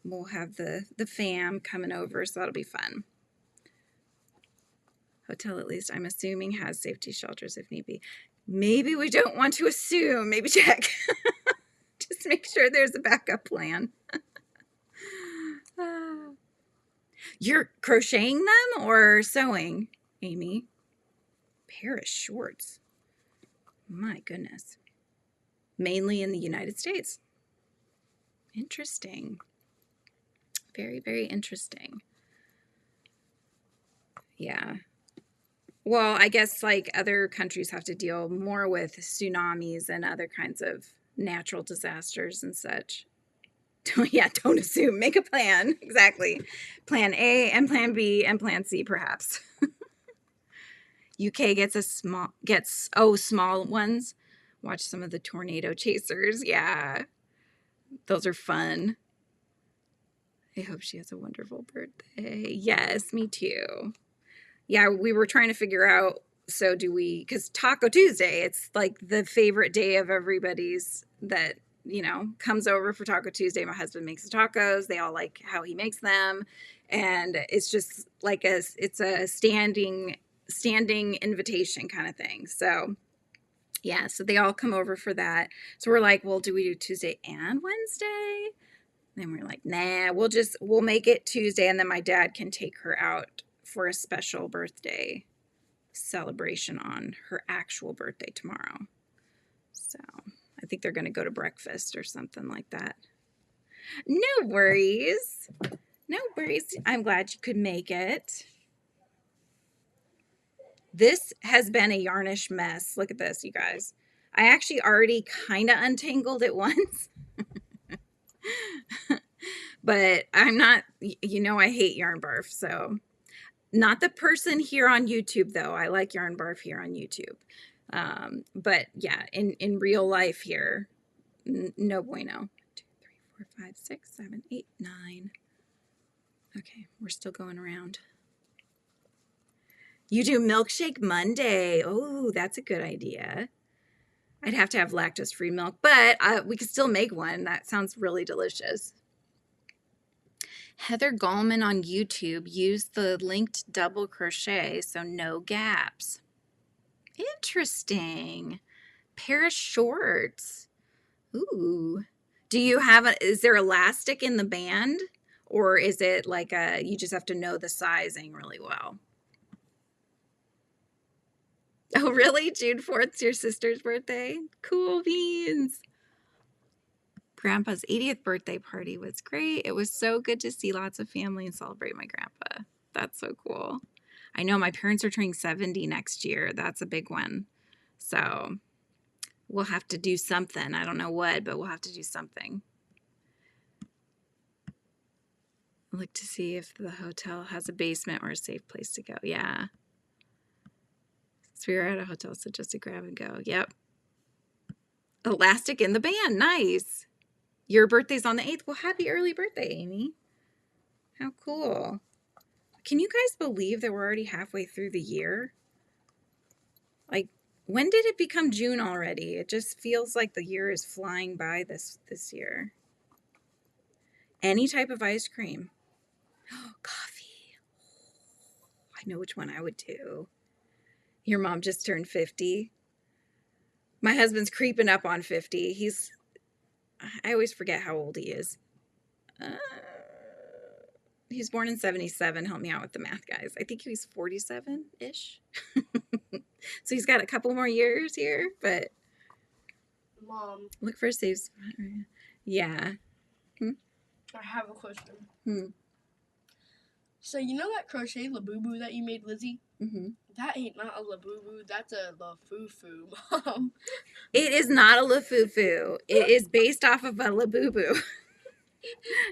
A: we'll have the fam coming over, so that'll be fun. Hotel, at least I'm assuming, has safety shelters if need be. Maybe we don't want to assume. Maybe check. Just make sure there's a backup plan. You're crocheting them or sewing, Amy? Pair of shorts. My goodness. Mainly in the United States. Interesting. Very, very interesting. Yeah. Well, I guess like other countries have to deal more with tsunamis and other kinds of natural disasters and such. Yeah, don't assume. Make a plan. Exactly. Plan A and plan B and plan C, perhaps. UK gets small ones. Watch some of the tornado chasers. Yeah. Those are fun. I hope she has a wonderful birthday. Yes, me too. Yeah, we were trying to figure out, so do we, because Taco Tuesday, it's like the favorite day of everybody's that, comes over for Taco Tuesday. My husband makes the tacos. They all like how he makes them. And it's just like it's a standing invitation kind of thing. So yeah, so they all come over for that. So we're like, well, do we do Tuesday and Wednesday? Then we're like, nah, we'll make it Tuesday, and then my dad can take her out for a special birthday celebration on her actual birthday tomorrow. So I think they're going to go to breakfast or something like that. No worries. No worries. I'm glad you could make it. This has been a yarnish mess. Look at this, you guys. I actually already kind of untangled it once. But I'm not, I hate yarn barf. So not the person here on YouTube, though. I like yarn barf here on YouTube. But yeah, in real life here, no bueno. 1, 2, 3, 4, 5, 6, 7, 8, 9. Okay, we're still going around. You do Milkshake Monday. Oh, that's a good idea. I'd have to have lactose-free milk, but we could still make one. That sounds really delicious. Heather Gallman on YouTube used the linked double crochet, so no gaps. Interesting. Pair of shorts. Ooh. Do you have is there elastic in the band, or is it like you just have to know the sizing really well? Oh, really? June 4th's your sister's birthday? Cool beans. Grandpa's 80th birthday party was great. It was so good to see lots of family and celebrate my grandpa. That's so cool. I know my parents are turning 70 next year. That's a big one. So we'll have to do something. I don't know what, but we'll have to do something. Look to see if the hotel has a basement or a safe place to go. Yeah. So we were at a hotel, so just a grab and go. Yep. Elastic in the band. Nice. Your birthday's on the 8th. Well, happy early birthday, Amy. How cool. Can you guys believe that we're already halfway through the year? Like, when did it become June already? It just feels like the year is flying by this year. Any type of ice cream. Coffee. I know which one I would do. Your mom just turned 50. My husband's creeping up on 50. I always forget how old he is. He's born in 77. Help me out with the math, guys. I think he's 47-ish. So he's got a couple more years here, but
B: Mom,
A: look for a safe spot. Yeah.
B: I have a question. So you know that crochet labubu that you made, Lizzie?
A: Mm-hmm.
B: That ain't not a labubu. That's a lafufu, Mom.
A: It is not a lafufu. It is based off of a labubu.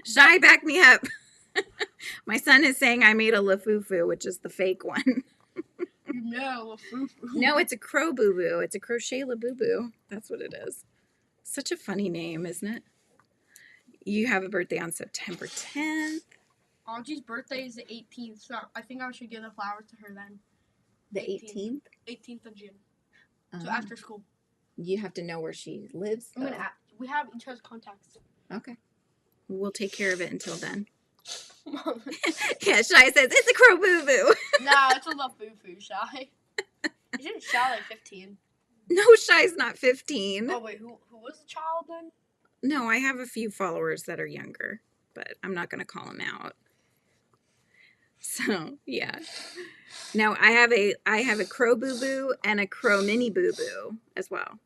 A: Shy, back me up. My son is saying I made a lafufu, which is the fake one.
B: No, lafufu.
A: No, it's a crow boo-boo. It's a crochet labubu. That's what it is. Such a funny name, isn't it? You have a birthday on September 10th.
B: Audrey's birthday is the 18th, so I think I should give the flowers to her then.
A: The 18th?
B: 18th of June. So after school.
A: You have to know where she lives, though.
B: We have each other's contacts.
A: Okay. We'll take care of it until then.
B: Mom.
A: Yeah, Shy says, it's a crow boo-boo.
B: No, it's a lafufu, Shy. Isn't Shy like 15?
A: No, Shy's not 15.
B: Oh, wait, who was the child then?
A: No, I have a few followers that are younger, but I'm not going to call them out. So, yeah. Now, I have a crow boo-boo and a crow mini boo-boo as well.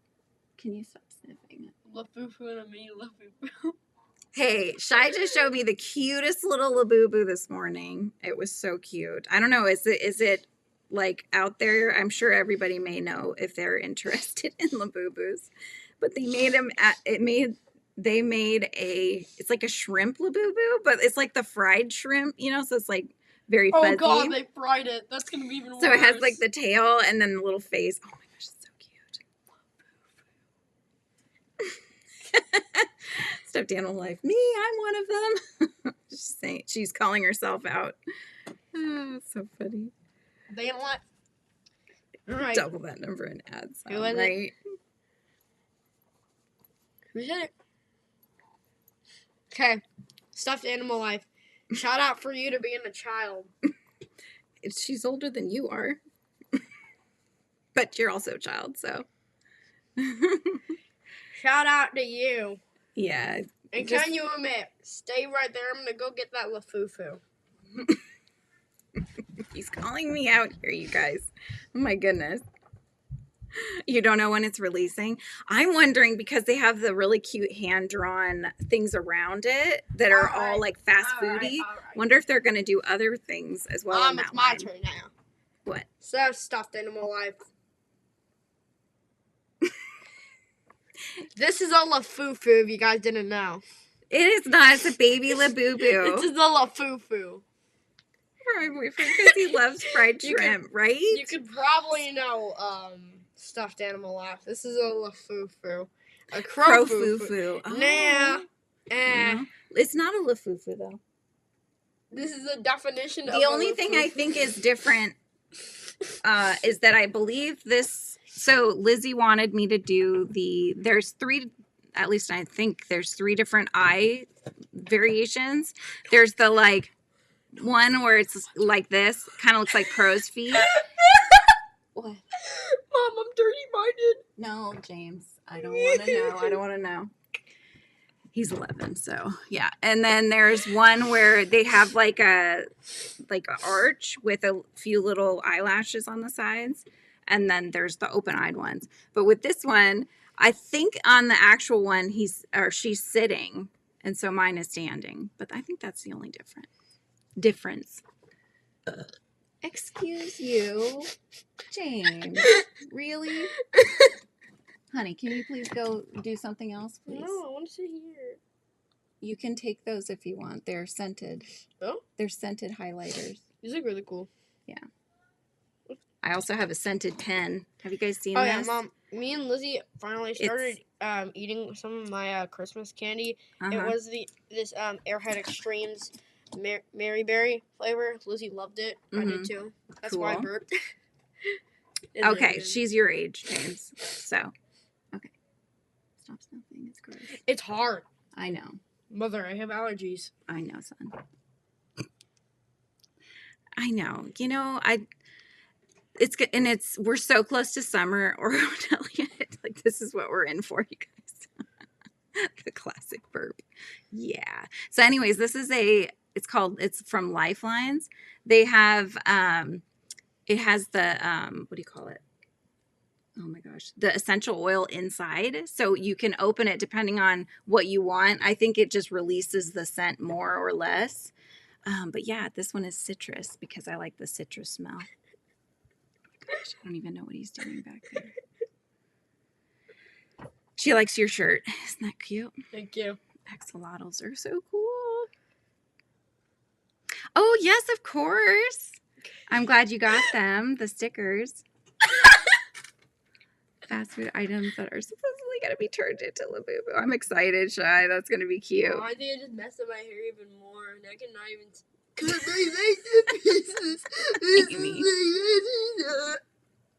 A: Can you stop sniffing it?
B: Lafufu and a mini lafufu.
A: Hey, Shy just showed me the cutest little labubu this morning. It was so cute. I don't know, is it like out there? I'm sure everybody may know if they're interested in labubus. But they made them it's like a shrimp labubu, but it's like the fried shrimp, so it's like very fuzzy.
B: Oh God, they fried it. That's gonna be even worse.
A: So it has like the tail and then the little face. Oh my gosh, it's so cute. Stuffed animal life. Me, I'm one of them. She's saying She's calling herself out. Oh, so funny.
B: They don't want. Right.
A: Double that number and add some,
B: Who is it?
A: right?
B: Who said it? Okay. Stuffed animal life. Shout out for you to being a child.
A: She's older than you are. But you're also a child, so.
B: Shout out to you.
A: Yeah.
B: And can you admit, stay right there. I'm going to go get that lafufu.
A: He's calling me out here, you guys. Oh my goodness. You don't know when it's releasing? I'm wondering because they have the really cute hand-drawn things around it that are all like fast foody. Wonder if they're going to do other things as well on that
B: it's my
A: line.
B: turn now.
A: What?
B: So stuffed animal life. This is a lafufu, if you guys didn't know.
A: It is not. It's a baby labubu.
B: This is a lafufu.
A: For my boyfriend because he loves fried shrimp, right?
B: You could probably know stuffed animal life. This is a lafufu. A crofufu.
A: Oh.
B: Nah.
A: No. It's not a lafufu, though.
B: This is a definition of
A: the only thing I think is different is that I believe this. So Lizzie wanted me to do there's three, at least I think there's three different eye variations. There's the like one where it's like this, kind of looks like crow's feet. What?
B: Mom, I'm dirty-minded.
A: No, James, I don't want to know. I don't want to know. He's 11, so yeah. And then there's one where they have like a arch with a few little eyelashes on the sides, and then there's the open-eyed ones. But with this one, I think on the actual one she's sitting, and so mine is standing. But I think that's the only difference. Excuse you, James. Really? Honey, can you please go do something else, please?
B: No, I want to sit here.
A: You can take those if you want. They're scented.
B: Oh?
A: They're scented highlighters.
B: These look really cool.
A: Yeah. I also have a scented pen. Have you guys seen
B: this?
A: this?
B: Yeah, Mom. Me and Lizzie finally started eating some of my Christmas candy. It was this Airhead Extremes Mary Berry flavor. Lizzie loved it. I did too. That's why I burped.
A: Okay, she's your age, James. So, okay. Stop snuffing. It's gross.
B: It's hard.
A: I know.
B: Mother, I have allergies.
A: I know, son. I know. You know, we're so close to summer, or I'm telling you, like this is what we're in for, you guys. The classic burp. Yeah. So anyways, it's from Lifelines. They have, it has the, what do you call it? Oh my gosh, the essential oil inside. So you can open it depending on what you want. I think it just releases the scent more or less. But yeah, this one is citrus because I like the citrus smell. Gosh, I don't even know what he's doing back there. She likes your shirt. Isn't that cute?
B: Thank you.
A: Axolotls are so cool. Oh, yes, of course. I'm glad you got them, the stickers. Fast food items that are supposedly going to be turned into Labubu. I'm excited, Shy. That's going to be cute.
B: Oh, I think I just messed up my hair even more. And I cannot even...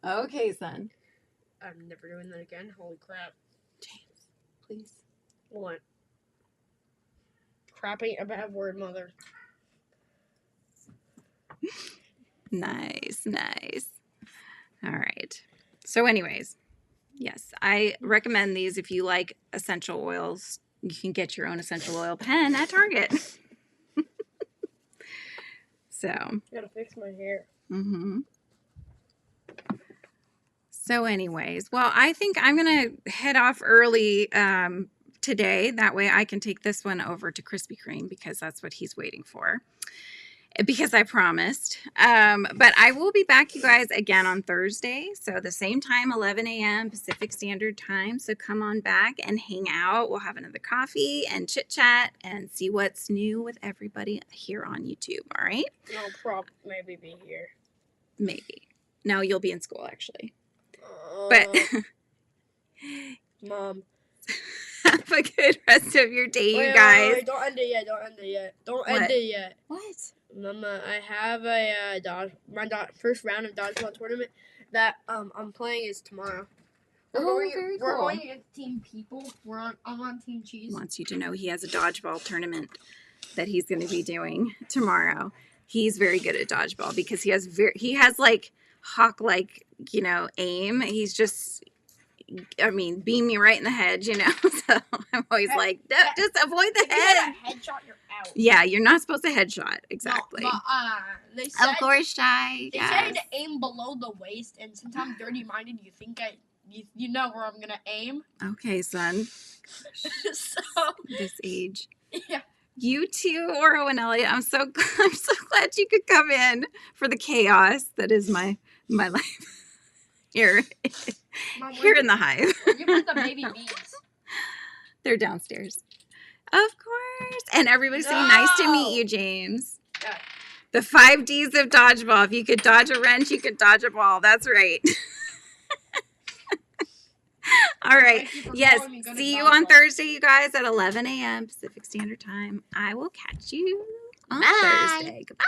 A: Okay, son.
B: I'm never doing that again. Holy crap.
A: James, please.
B: What? Crap ain't a bad word, Mother.
A: Nice, nice. All right. So anyways, yes, I recommend these if you like essential oils. You can get your own essential oil pen at Target. So.
B: Gotta fix my hair.
A: So anyways, well, I think I'm going to head off early today. That way I can take this one over to Krispy Kreme because that's what he's waiting for. Because I promised. But I will be back, you guys, again on Thursday. So the same time, 11 a.m. Pacific Standard Time. So come on back and hang out. We'll have another coffee and chit-chat and see what's new with everybody here on YouTube. All right?
B: I'll maybe be here.
A: Maybe. No, you'll be in school, actually. But
B: Mom.
A: Have a good rest of your day, you guys.
B: Wait, don't end it yet. Don't end it yet.
A: What?
B: Mama, I have a first round of dodgeball tournament that I'm playing is tomorrow.
A: Very cool.
B: We're going against Team People. I'm on Team Cheese.
A: Wants you to know he has a dodgeball tournament that he's going to be doing tomorrow. He's very good at dodgeball because he has like hawk-like, aim. He's just, beam me right in the head, So I'm always like, just avoid the head.
B: If you get a headshot, you're out.
A: Yeah, you're not supposed to headshot. Exactly.
B: No, but, they said,
A: of course, Shy.
B: They say to aim below the waist, and since I'm dirty-minded, you think you know where I'm gonna aim.
A: Okay, son.
B: So
A: this age.
B: Yeah.
A: You too, Oro and Elliot. I'm so glad you could come in for the chaos that is my life here.
B: Mom,
A: here in the hive.
B: Where you put the baby bees?
A: They're downstairs. Of course. And everybody's saying nice to meet you, James.
B: Yeah.
A: The 5 Ds of dodgeball. If you could dodge a wrench, you could dodge a ball. That's right. All right. Yes. See you on Thursday, you guys, at 11 a.m. Pacific Standard Time. I will catch you on Thursday. Goodbye.